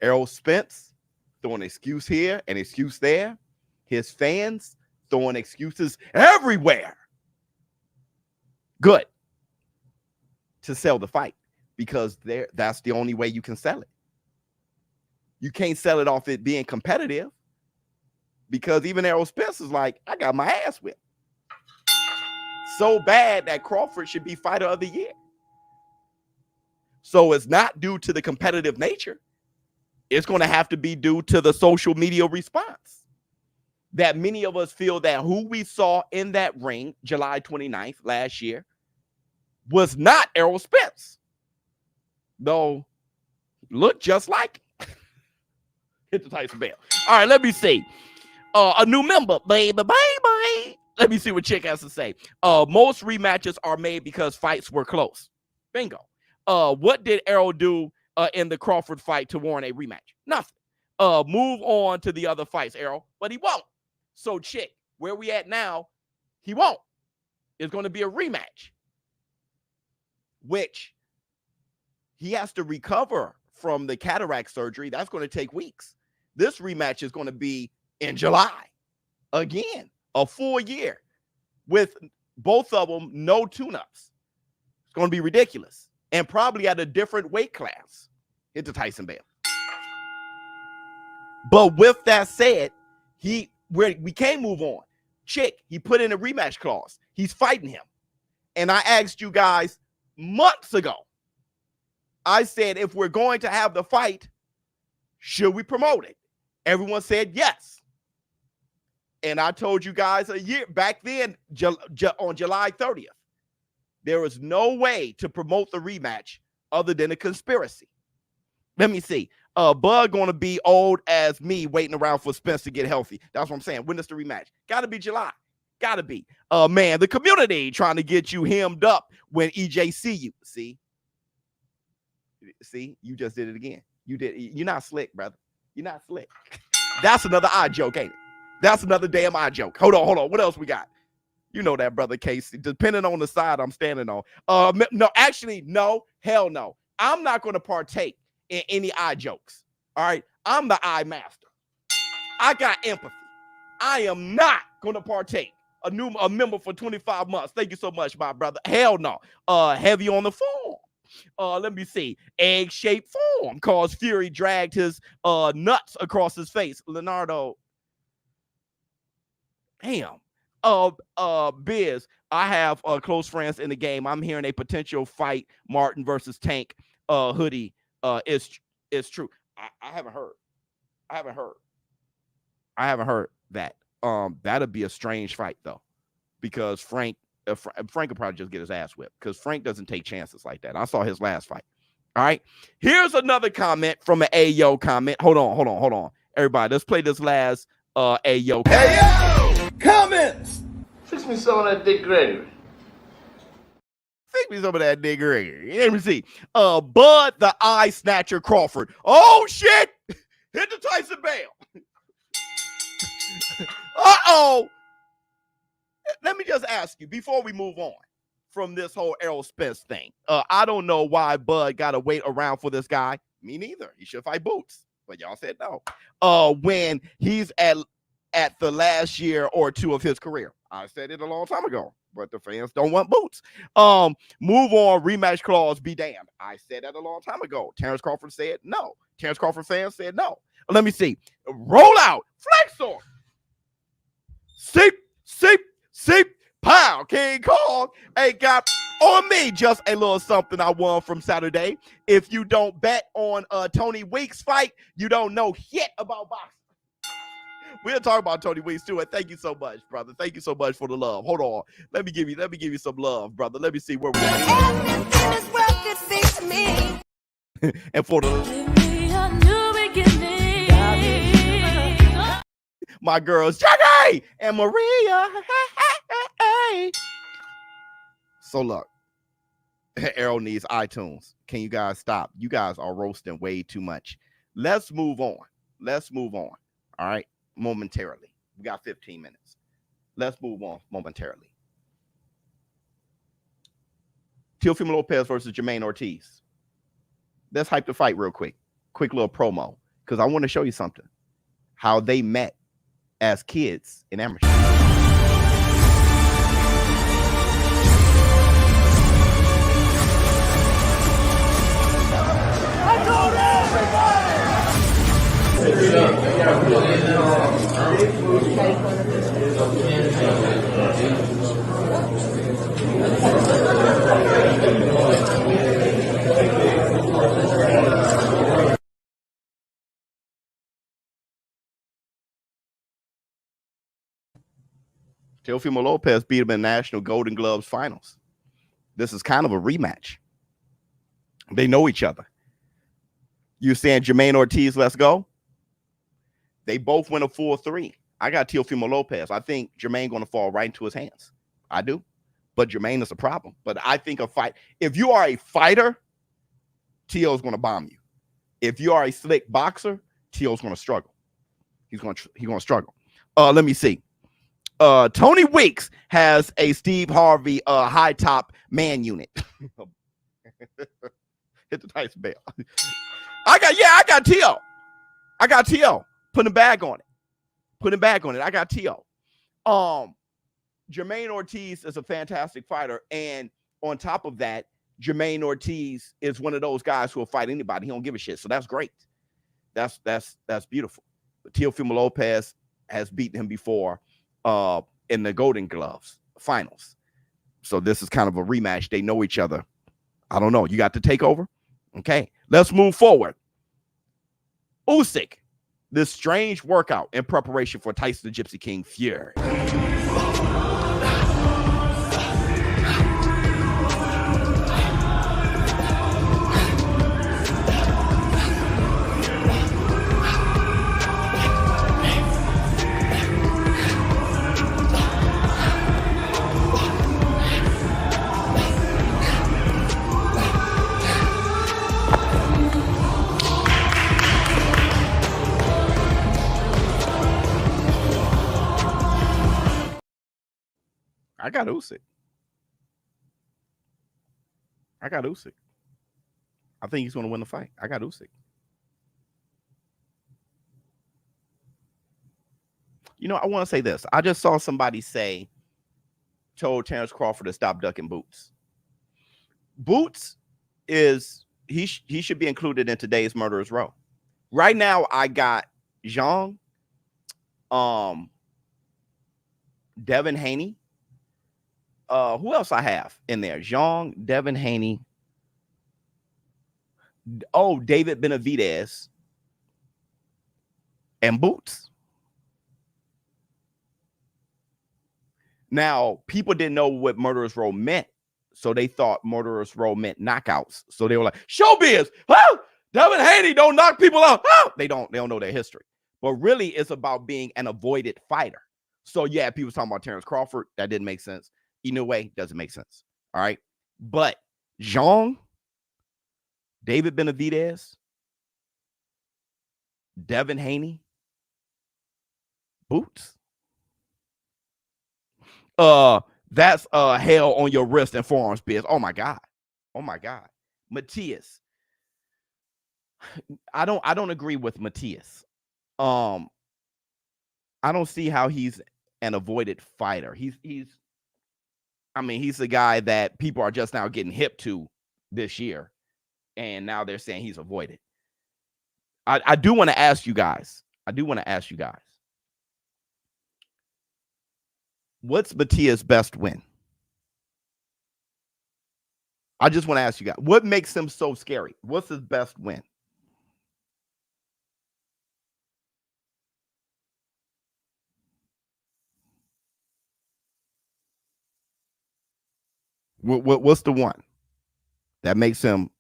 Errol Spence throwing an excuse here and excuse there. His fans throwing excuses everywhere. Good. To sell the fight, because that's the only way you can sell it. You can't sell it off it being competitive, because even Errol Spence is like, I got my ass whipped so bad that Crawford should be fighter of the year. So it's not due to the competitive nature. It's going to have to be due to the social media response. That many of us feel that who we saw in that ring July 29th last year was not Errol Spence, though looked just like him. Hit the Tyson bell. All right, let me see. A new member, baby. Let me see what Chick has to say. Most rematches are made because fights were close. Bingo. What did Errol do in the Crawford fight to warrant a rematch? Nothing. Move on to the other fights, Errol, but he won't. So, Chick, where we at now, he won't. It's going to be a rematch, which he has to recover from the cataract surgery. That's going to take weeks. This rematch is going to be in July. Again, a full year with both of them, no tune-ups. It's going to be ridiculous. And probably at a different weight class. Hit the Tyson bell. But with that said, we can't move on. Chick, he put in a rematch clause. He's fighting him. And I asked you guys months ago, I said, if we're going to have the fight, should we promote it? Everyone said yes. And I told you guys a year back then, on July 30th, there was no way to promote the rematch other than a conspiracy. Let me see. Bud going to be old as me waiting around for Spence to get healthy. That's what I'm saying. When is the rematch? Got to be July. Got to be. Man, the community trying to get you hemmed up when EJ see you. See, you just did it again. You're not slick, brother. You're not slick. That's another eye joke, ain't it? That's another damn eye joke. Hold on. What else we got? You know that, brother Casey. Depending on the side I'm standing on. No, actually, no. Hell no. I'm not going to partake in any eye jokes. All right? I'm the eye master. I got empathy. I am not going to partake. A member for 25 months. Thank you so much, my brother. Hell no. Heavy on the form. Let me see. Egg-shaped form. Cause Fury dragged his nuts across his face. Leonardo. Damn. Biz, I have close friends in the game. I'm hearing a potential fight, Martin versus Tank hoodie. Is true. I haven't heard. I haven't heard that. That'd be a strange fight though, because Frank will probably just get his ass whipped, because Frank doesn't take chances like that. I saw his last fight. All right. Here's another comment from an Ayo comment. Hold on. Everybody, let's play this last Ayo comment. Ayo! Comments! Fix me some of that Dick Gregory. Fix me some of that Dick Gregory. Let me see. Bud the Eye Snatcher Crawford. Oh shit! Hit the Tyson bell. Uh-oh. Let me just ask you before we move on from this whole Errol Spence thing. I don't know why Bud got to wait around for this guy. Me neither. He should fight Boots, but y'all said no. When he's at the last year or two of his career. I said it a long time ago, but the fans don't want Boots. Move on, rematch clause, be damned. I said that a long time ago. Terrence Crawford said no. Terrence Crawford fans said no. Let me see. Roll out. Flex on. Seep. Pow, King Kong ain't got on me. Just a little something I won from Saturday. If you don't bet on Tony Weeks fight, you don't know shit about boxing. We'll talk about Tony Weeks too. And thank you so much, brother. Thank you so much for the love. Hold on. Let me give you some love, brother. Let me see where we're at. And for my girls, Jackie and Maria. So look, Errol needs iTunes. Can you guys stop? You guys are roasting way too much. Let's move on. All right, momentarily. We got 15 minutes. Let's move on momentarily. Teofimo Lopez versus Jermaine Ortiz. Let's hype the fight real quick. Quick little promo, because I want to show you something. How they met as kids in amateur. Teofimo Lopez beat him in National Golden Gloves finals. This is kind of a rematch. They know each other. You saying Jermaine Ortiz, let's go? They both went a 4-3. I got Teofimo Lopez. I think Jermaine going to fall right into his hands. I do. But Jermaine is a problem. But I think a fight, if you are a fighter, Teo's going to bomb you. If you are a slick boxer, Teo's going to struggle. He's going to struggle. Let me see. Tony Weeks has a Steve Harvey high top man unit. Hit the dice bell. I got Teo. I got Teo. Putting a bag on it. I got Teo. Jermaine Ortiz is a fantastic fighter, and on top of that, Jermaine Ortiz is one of those guys who will fight anybody. He don't give a shit. So that's great. That's beautiful. But Teofimo Lopez has beaten him before in the Golden Gloves finals. So this is kind of a rematch. They know each other. I don't know. You got to take over? Okay. Let's move forward. Usyk. This strange workout in preparation for Tyson the Gypsy King Fury. I got Usyk. I think he's going to win the fight. I got Usyk. You know, I want to say this. I just saw somebody told Terrence Crawford to stop ducking Boots. Boots he should be included in today's Murderers Row. Right now, I got Zhang, Devin Haney. Who else I have in there? Zhang, Devin Haney. Oh, David Benavidez. And Boots. Now, people didn't know what Murderers Row meant, so they thought Murderers Row meant knockouts. So they were like, ShowBizz, huh? Devin Haney don't knock people out. Huh? They don't know their history. But really, it's about being an avoided fighter. So yeah, people talking about Terrence Crawford. That didn't make sense. Either way, doesn't make sense. All right. But Zhang, David Benavidez, Devin Haney, Boots. That's hell on your wrist and forearms, Biz. Oh my God. Matias. I don't agree with Matias. I don't see how he's an avoided fighter. He's the guy that people are just now getting hip to this year. And now they're saying he's avoided. I do want to ask you guys. What's Matias' best win? I just want to ask you guys, what makes him so scary? What's his best win? What's the one that makes him?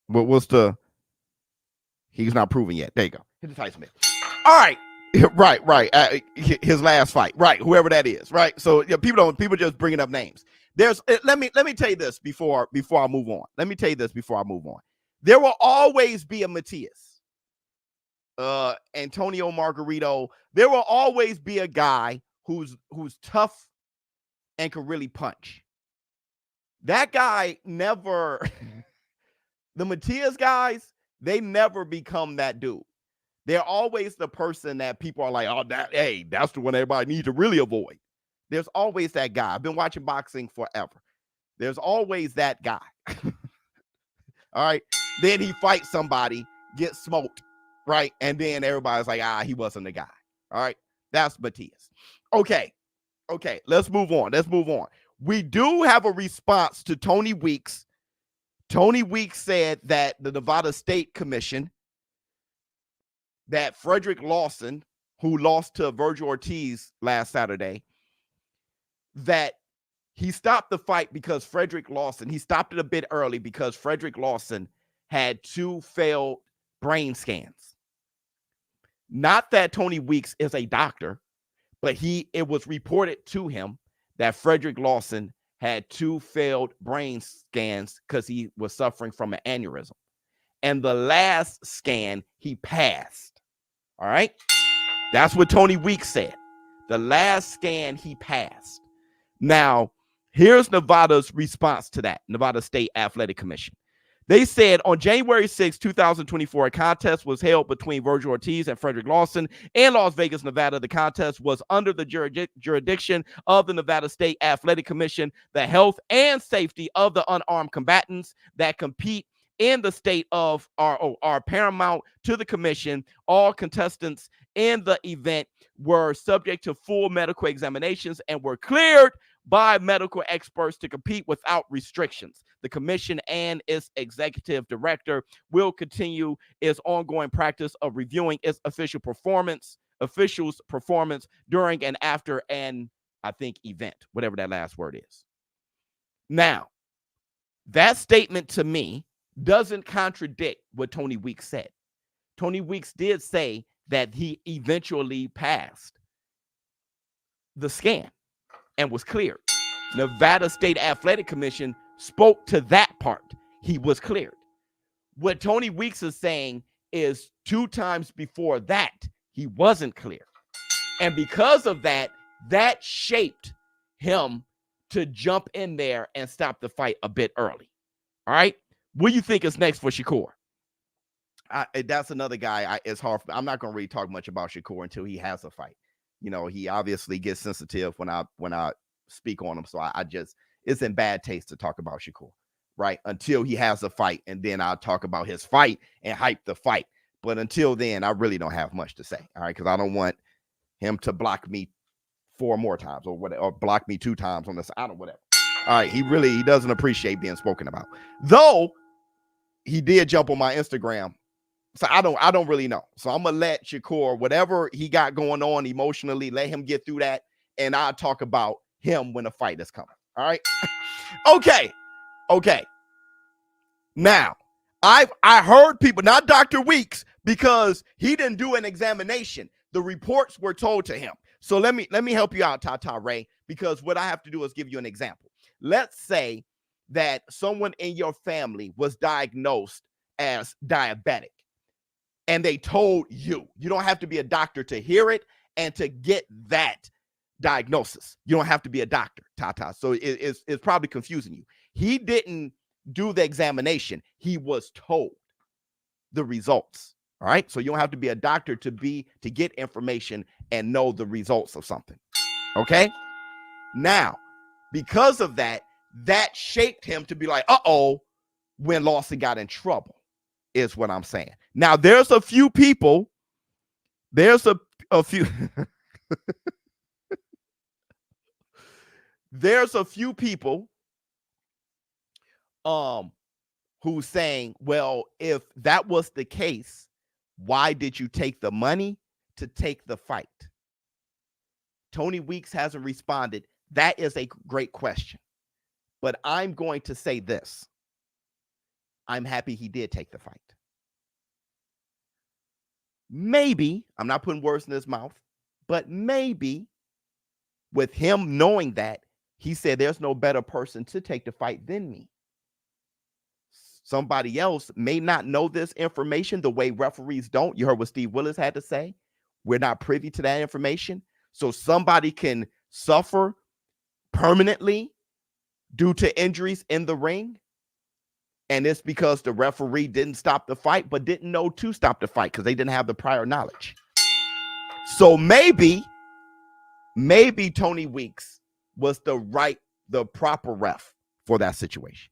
What's the? He's not proven yet. There you go. Hit the Tyson Smith. All right. Right. His last fight. Right. Whoever that is. Right. So yeah, people just bringing up names. Let me tell you this before I move on. Let me tell you this before I move on. There will always be a Matias, Antonio Margarito. There will always be a guy who's tough and can really punch. That guy never. The Matias guys, they never become that dude. They're always the person that people are like, oh, that's the one everybody needs to really avoid. There's always that guy. I've been watching boxing forever. There's always that guy. All right. Then he fights somebody, gets smoked, right? And then everybody's like, he wasn't the guy. All right. That's Matias. Okay. Let's move on. We do have a response to Tony Weeks. Tony Weeks said that the Nevada State Commission, that Frederick Lawson, who lost to Virgil Ortiz last Saturday, that he stopped the fight because Frederick Lawson, he stopped it a bit early because Frederick Lawson had 2 failed brain scans. Not that Tony Weeks is a doctor, but it was reported to him that Frederick Lawson had 2 failed brain scans because he was suffering from an aneurysm. And the last scan, he passed. All right? That's what Tony Weeks said. The last scan, he passed. Now, here's Nevada's response to that, Nevada State Athletic Commission. They said on January 6, 2024, a contest was held between Virgil Ortiz and Frederick Lawson in Las Vegas, Nevada. The contest was under the jurisdiction of the Nevada State Athletic Commission. The health and safety of the unarmed combatants that compete in the state of are paramount to the commission. All contestants in the event were subject to full medical examinations and were cleared by medical experts to compete without restrictions. The commission and its executive director will continue its ongoing practice of reviewing its officials' performance during and after an, event, whatever that last word is. Now, that statement to me doesn't contradict what Tony Weeks said. Tony Weeks did say that he eventually passed the scan and was cleared. Nevada State Athletic Commission spoke to that part. He was cleared. What Tony Weeks is saying is 2 times before that, he wasn't clear. And because of that, that shaped him to jump in there and stop the fight a bit early. All right? What do you think is next for Shakur? That's another guy. It's hard. I'm not going to really talk much about Shakur until he has a fight. You know, he obviously gets sensitive when I speak on him. So I just, it's in bad taste to talk about Shakur, right? Until he has a fight, and then I'll talk about his fight and hype the fight. But until then, I really don't have much to say. All right, because I don't want him to block me 4 more times or whatever, or block me 2 times on this. I don't whatever. All right, he doesn't appreciate being spoken about. Though he did jump on my Instagram. So I don't really know. So I'm gonna let Shakur, whatever he got going on emotionally, let him get through that, and I'll talk about him when the fight is coming. All right. Okay. Now, I heard people, not Dr. Weeks, because he didn't do an examination. The reports were told to him. So let me help you out, Tata Ray, because what I have to do is give you an example. Let's say that someone in your family was diagnosed as diabetic, and they told you. You don't have to be a doctor to hear it and to get that diagnosis. You don't have to be a doctor, Tata. So it's probably confusing you. He didn't do the examination. He was told the results. All right. So you don't have to be a doctor to get information and know the results of something. Okay. Now, because of that shaped him to be like, when Lawson got in trouble, is what I'm saying. Now, there's a few people. There's a few. There's a few people who's saying, well, if that was the case, why did you take the money to take the fight? Tony Weeks hasn't responded. That is a great question. But I'm going to say this. I'm happy he did take the fight. Maybe, I'm not putting words in his mouth, but maybe with him knowing that, he said there's no better person to take the fight than me. Somebody else may not know this information the way referees don't. You heard what Steve Willis had to say. We're not privy to that information. So somebody can suffer permanently due to injuries in the ring. And it's because the referee didn't stop the fight, but didn't know to stop the fight because they didn't have the prior knowledge. So maybe Tony Weeks was the proper ref for that situation.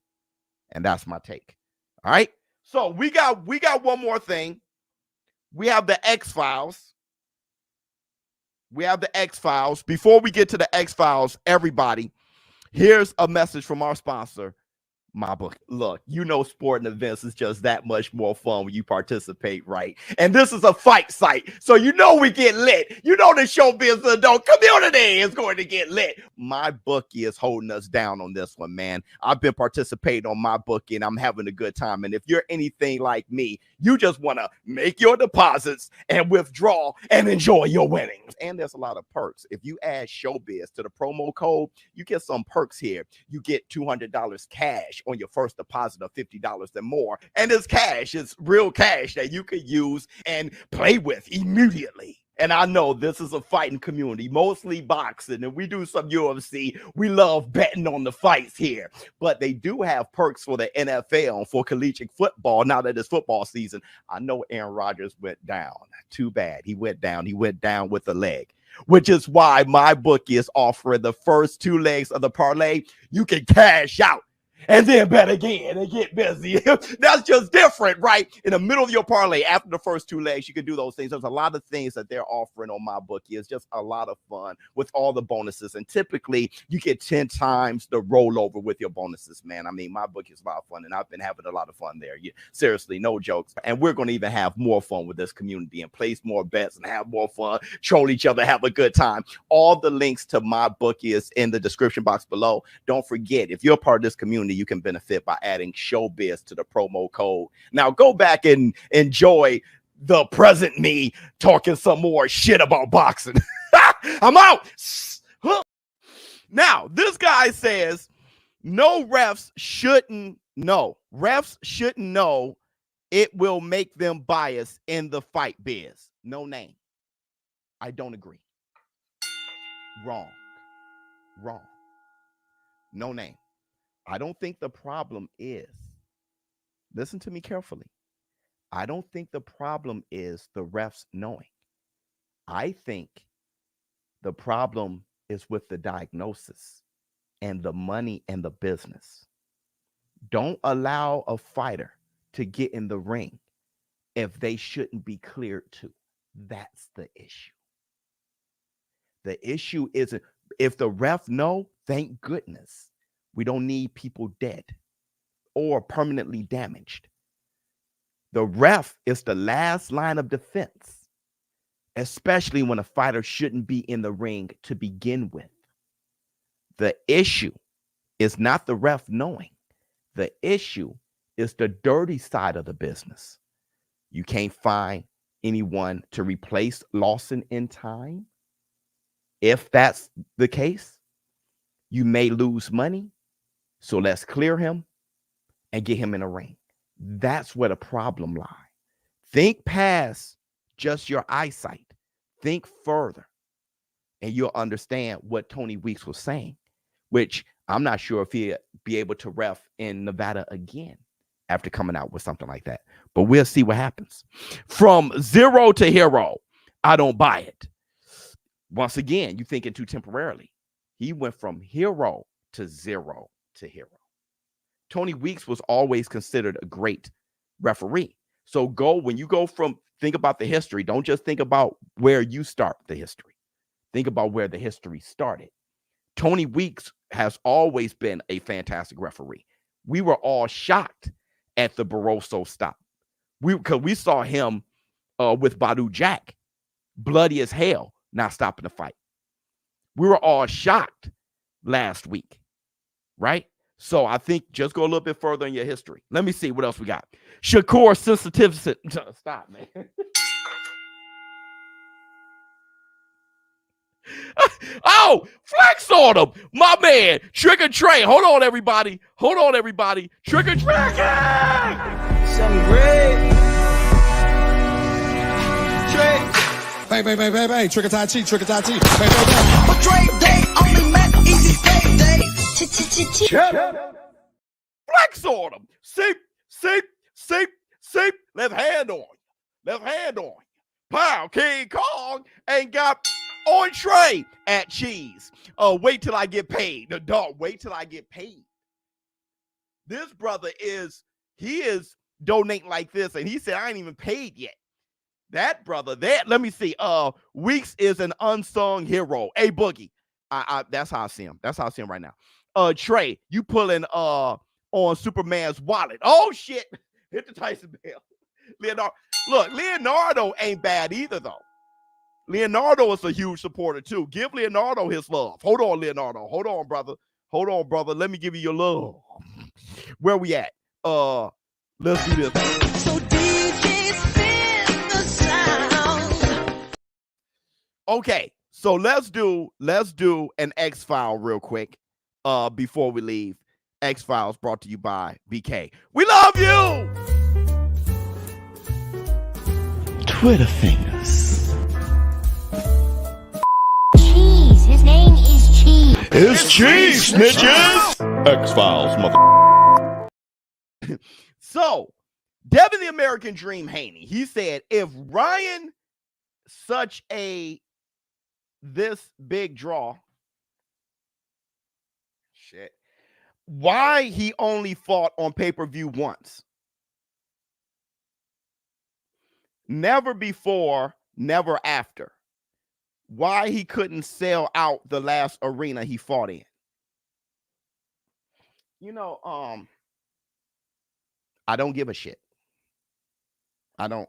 And that's my take. All right. So we got one more thing. We have the X-Files. Before we get to the X-Files, everybody, here's a message from our sponsor, MyBookie. Look, you know, sporting events is just that much more fun when you participate, right? And this is a fight site, so you know we get lit. You know the ShowBizz adult community is going to get lit. MyBookie is holding us down on this one, man. I've been participating on MyBookie, and I'm having a good time. And if you're anything like me, you just want to make your deposits and withdraw and enjoy your winnings. And there's a lot of perks. If you add ShowBizz to the promo code, you get some perks here. You get $200 cash on your first deposit of $50 and more. And it's cash. It's real cash that you could use and play with immediately. And I know this is a fighting community, mostly boxing, and we do some UFC. We love betting on the fights here. But they do have perks for the NFL and for collegiate football now that it's football season. I know Aaron Rodgers went down. Too bad. He went down. He went down with a leg, which is why MyBookie is offering the first 2 legs of the parlay. You can cash out and then bet again and get busy. That's just different, right? In the middle of your parlay, after the first 2 legs, you can do those things. There's a lot of things that they're offering on MyBookie. It's just a lot of fun with all the bonuses. And typically, you get 10 times the rollover with your bonuses, man. I mean, MyBookie is a lot of fun, and I've been having a lot of fun there. Seriously, no jokes. And we're going to even have more fun with this community and place more bets and have more fun, troll each other, have a good time. All the links to MyBookie is in the description box below. Don't forget, if you're a part of this community, you can benefit by adding ShowBizz to the promo code. Now go back and enjoy the present me talking some more shit about boxing. I'm out. Now, this guy says no, refs shouldn't know. Refs shouldn't know. It will make them biased in the fight biz. No name. I don't agree. Wrong. No name. I don't think the problem is, listen to me carefully. I don't think the problem is the refs knowing. I think the problem is with the diagnosis and the money and the business. Don't allow a fighter to get in the ring if they shouldn't be cleared to. That's the issue. The issue isn't, if the ref know, thank goodness. We don't need people dead or permanently damaged. The ref is the last line of defense, especially when a fighter shouldn't be in the ring to begin with. The issue is not the ref knowing. The issue is the dirty side of the business. You can't find anyone to replace Lawson in time. If that's the case, you may lose money. So let's clear him and get him in a ring. That's where the problem lies. Think past just your eyesight. Think further, and you'll understand what Tony Weeks was saying, which I'm not sure if he'll be able to ref in Nevada again after coming out with something like that. But we'll see what happens. From zero to hero, I don't buy it. Once again, you're thinking too temporarily. He went from hero to zero to hero. Tony Weeks was always considered a great referee. So when you go from, think about the history. Don't just think about where you start the history. think about where the history started. Tony Weeks has always been a fantastic referee. We were all shocked at the Barroso stop. Because we saw him with Badu Jack, bloody as hell, not stopping the fight. We were all shocked last week, right? So I think just go a little bit further in your history. Let me see what else we got. Shakur sensitivity. Stop, man. Oh, flex on him, my man. Trick or Trey. Hold on, everybody. Trick or Trey. Something great. Bang, trick or tie cheek, trick or tie cheek. Bang. But Dre Day, only Mac Easy payday. Flex on him. See. Left hand on. Pow, King Kong ain't got entree at cheese. Wait till I get paid. The dog, wait till I get paid. This brother is donating like this, and he said, I ain't even paid yet. That brother, let me see. Weeks is an unsung hero. Hey, Boogie. That's how I see him. That's how I see him right now. Trey, you pulling on Superman's wallet. Oh shit. Hit the Tyson bell. Leonardo ain't bad either, though. Leonardo is a huge supporter too. Give Leonardo his love. Hold on, Leonardo. Hold on, brother. Let me give you your love. Where we at? Let's do this. So DJ spin the sound. Okay, so let's do an X-File real quick before we leave. X-Files brought to you by BK. We love you. Twitter fingers. Cheese. His name is Cheese. It's cheese, snitches. X-Files, mother. So, Devin the American Dream Haney, he said, if Ryan this big draw, shit, why he only fought on pay-per-view once? Never before, never after. Why he couldn't sell out the last arena he fought in? I don't give a shit. I don't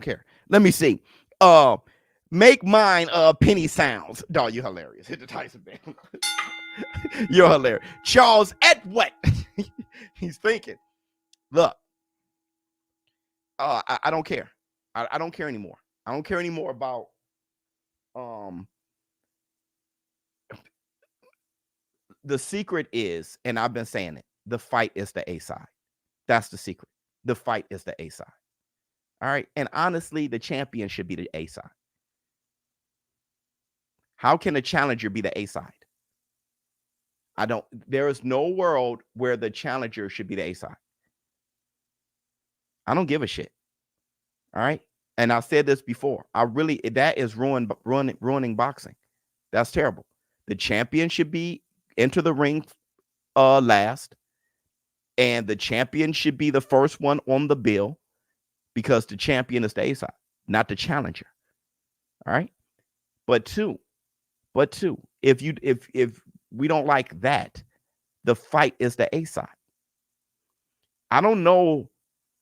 care. Let me see. Make mine penny sounds. Dog, you're hilarious. Hit the Tyson band. You're hilarious. Charles Edward. He's thinking. Look. I don't care. I don't care anymore. I don't care anymore about the secret is, and I've been saying it, the fight is the A side. That's the secret. The fight is the A side. All right. And honestly, the champion should be the A side. How can a challenger be the A side? There is no world where the challenger should be the A side. I don't give a shit. All right. And I've said this before. That is ruining boxing. That's terrible. The champion should enter the ring last. And the champion should be the first one on the bill because the champion is the A side, not the challenger. All right. But two, if we don't like that, the fight is the A side. I don't know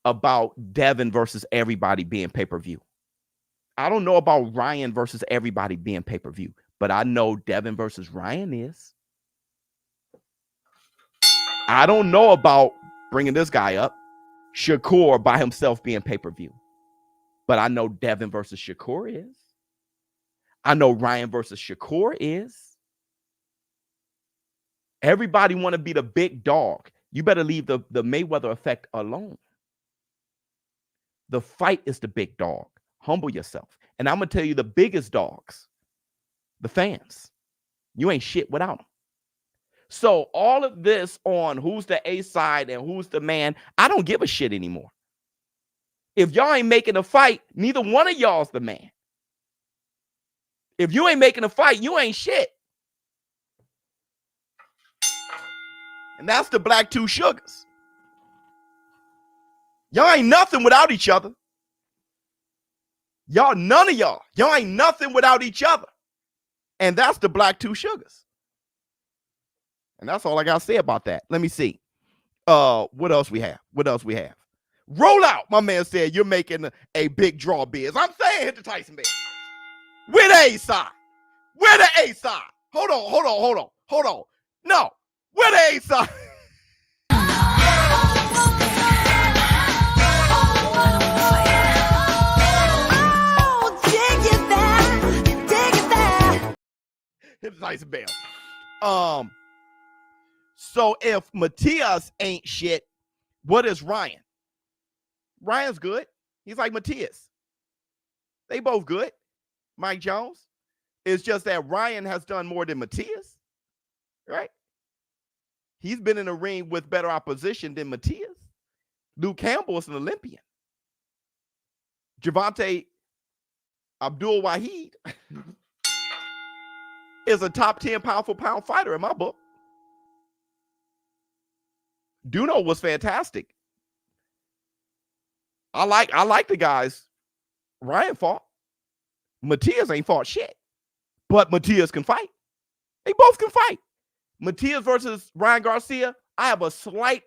about Devin versus everybody being pay-per-view. I don't know about Ryan versus everybody being pay-per-view, but I know Devin versus Ryan is. I don't know about bringing this guy up, Shakur by himself being pay-per-view, but I know Devin versus Shakur is. I know Ryan versus Shakur is. Everybody want to be the big dog. You better leave the Mayweather effect alone. The fight is the big dog. Humble yourself. And I'm going to tell you the biggest dogs, the fans. You ain't shit without them. So all of this on who's the A side and who's the man, I don't give a shit anymore. If y'all ain't making a fight, neither one of y'all's the man. If you ain't making a fight, you ain't shit. And that's the Black Two Sugars. Y'all ain't nothing without each other. None of y'all ain't nothing without each other. And that's the Black Two Sugars. And that's all I got to say about that. Let me see. What else we have? Roll out. My man said you're making a big draw, Biz. I'm saying hit the Tyson bell. Where the A side? Where the A side? Hold on. No. Where the A side? Hit the Tyson bell. So if Matias ain't shit, what is Ryan? Ryan's good. He's like Matias. They both good. Mike Jones. It's just that Ryan has done more than Matias, right? He's been in a ring with better opposition than Matias. Luke Campbell is an Olympian. Javante Abdul Wahid is a top 10 pound for pound fighter in my book. Duno was fantastic. I like the guys Ryan fought. Matias ain't fought shit, but Matias can fight. They both can fight. Matias versus Ryan Garcia, I have a slight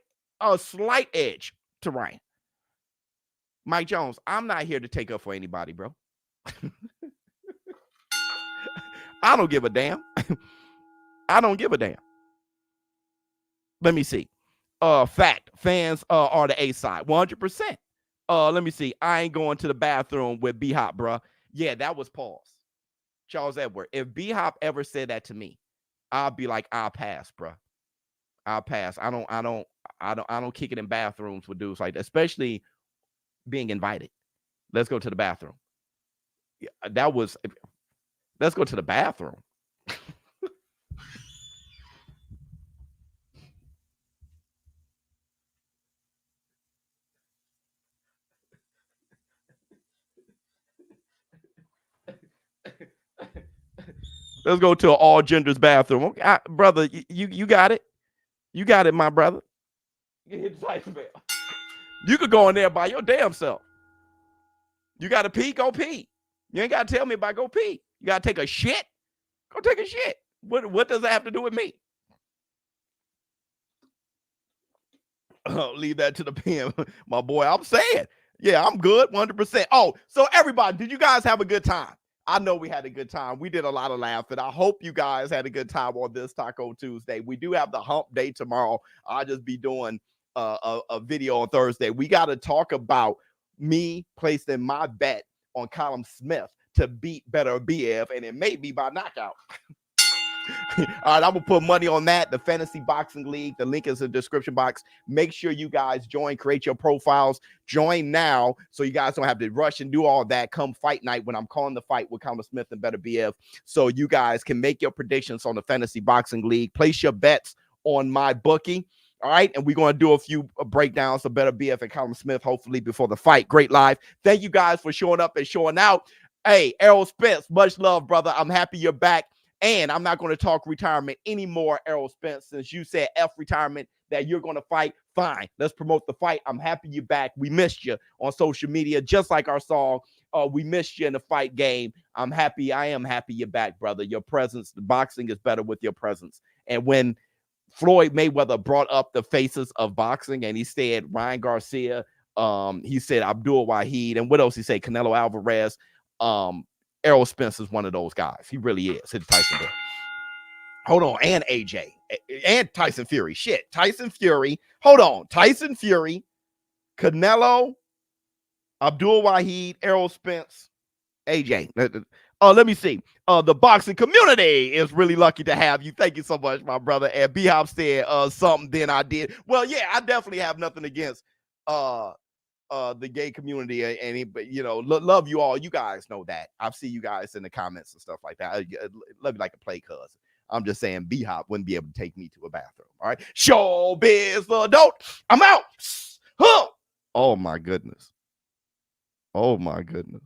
edge to Ryan. Mike Jones, I'm not here to take up for anybody, bro. I don't give a damn. I don't give a damn. Let me see. Fact, fans are the A side, 100%. Let me see. I ain't going to the bathroom with B-Hop, bro. Yeah, that was pause. Charles Edward. If B-Hop ever said that to me, I'll be like, I'll pass, bro. I'll pass. I don't kick it in bathrooms with dudes like that, especially being invited. Let's go to the bathroom. Yeah, let's go to the bathroom. Let's go to an all genders bathroom. Okay, brother, you got it. You got it, my brother. You hit the Tyson bell. You could go in there by your damn self. You got to pee? Go pee. You ain't got to tell me about go pee. You got to take a shit? Go take a shit. What does that have to do with me? Leave that to the PM, my boy. I'm saying, yeah, I'm good, 100%. Oh, so everybody, did you guys have a good time? I know we had a good time. We did a lot of laughing. I hope you guys had a good time on this Taco Tuesday. We do have the hump day tomorrow. I'll just be doing a video on Thursday. We got to talk about me placing my bet on Callum Smith to beat Better BF, and it may be by knockout. All right, I'm gonna put money on that. The Fantasy Boxing League. The link is in the description box. Make sure you guys join, create your profiles, join now, so you guys don't have to rush and do all that. Come fight night when I'm calling the fight with Callum Smith and Better BF, so you guys can make your predictions on the Fantasy Boxing League. Place your bets on my bookie. All right, and we're going to do a few breakdowns of Better BF and Callum Smith, hopefully before the fight. Great live. Thank you guys for showing up and showing out. Hey, Errol Spence, much love, brother. I'm happy you're back. And I'm not going to talk retirement anymore, Errol Spence, since you said F retirement, that you're going to fight. Fine. Let's promote the fight. I'm happy you're back. We missed you on social media, just like our song. We missed you in the fight game. I am happy you're back, brother. Your presence, the boxing is better with your presence. And when Floyd Mayweather brought up the faces of boxing, and he said Ryan Garcia, he said Abdul Wahid, and what else he said? Canelo Alvarez. Errol Spence is one of those guys. He really is. Hit Tyson there. Hold on. And AJ. And Tyson Fury. Shit. Tyson Fury. Hold on. Tyson Fury. Canelo. Abdul Wahid. Errol Spence. AJ. Let me see. The boxing community is really lucky to have you. Thank you so much, my brother. And B-Hop said something, then I did. Well, yeah, I definitely have nothing against the gay community, and love you all. You guys know that. I've seen you guys in the comments and stuff like that. I love you like a play cousin. I'm just saying B-Hop wouldn't be able to take me to a bathroom. All right. ShowBizz adult. I'm out. Huh. Oh my goodness. Oh my goodness.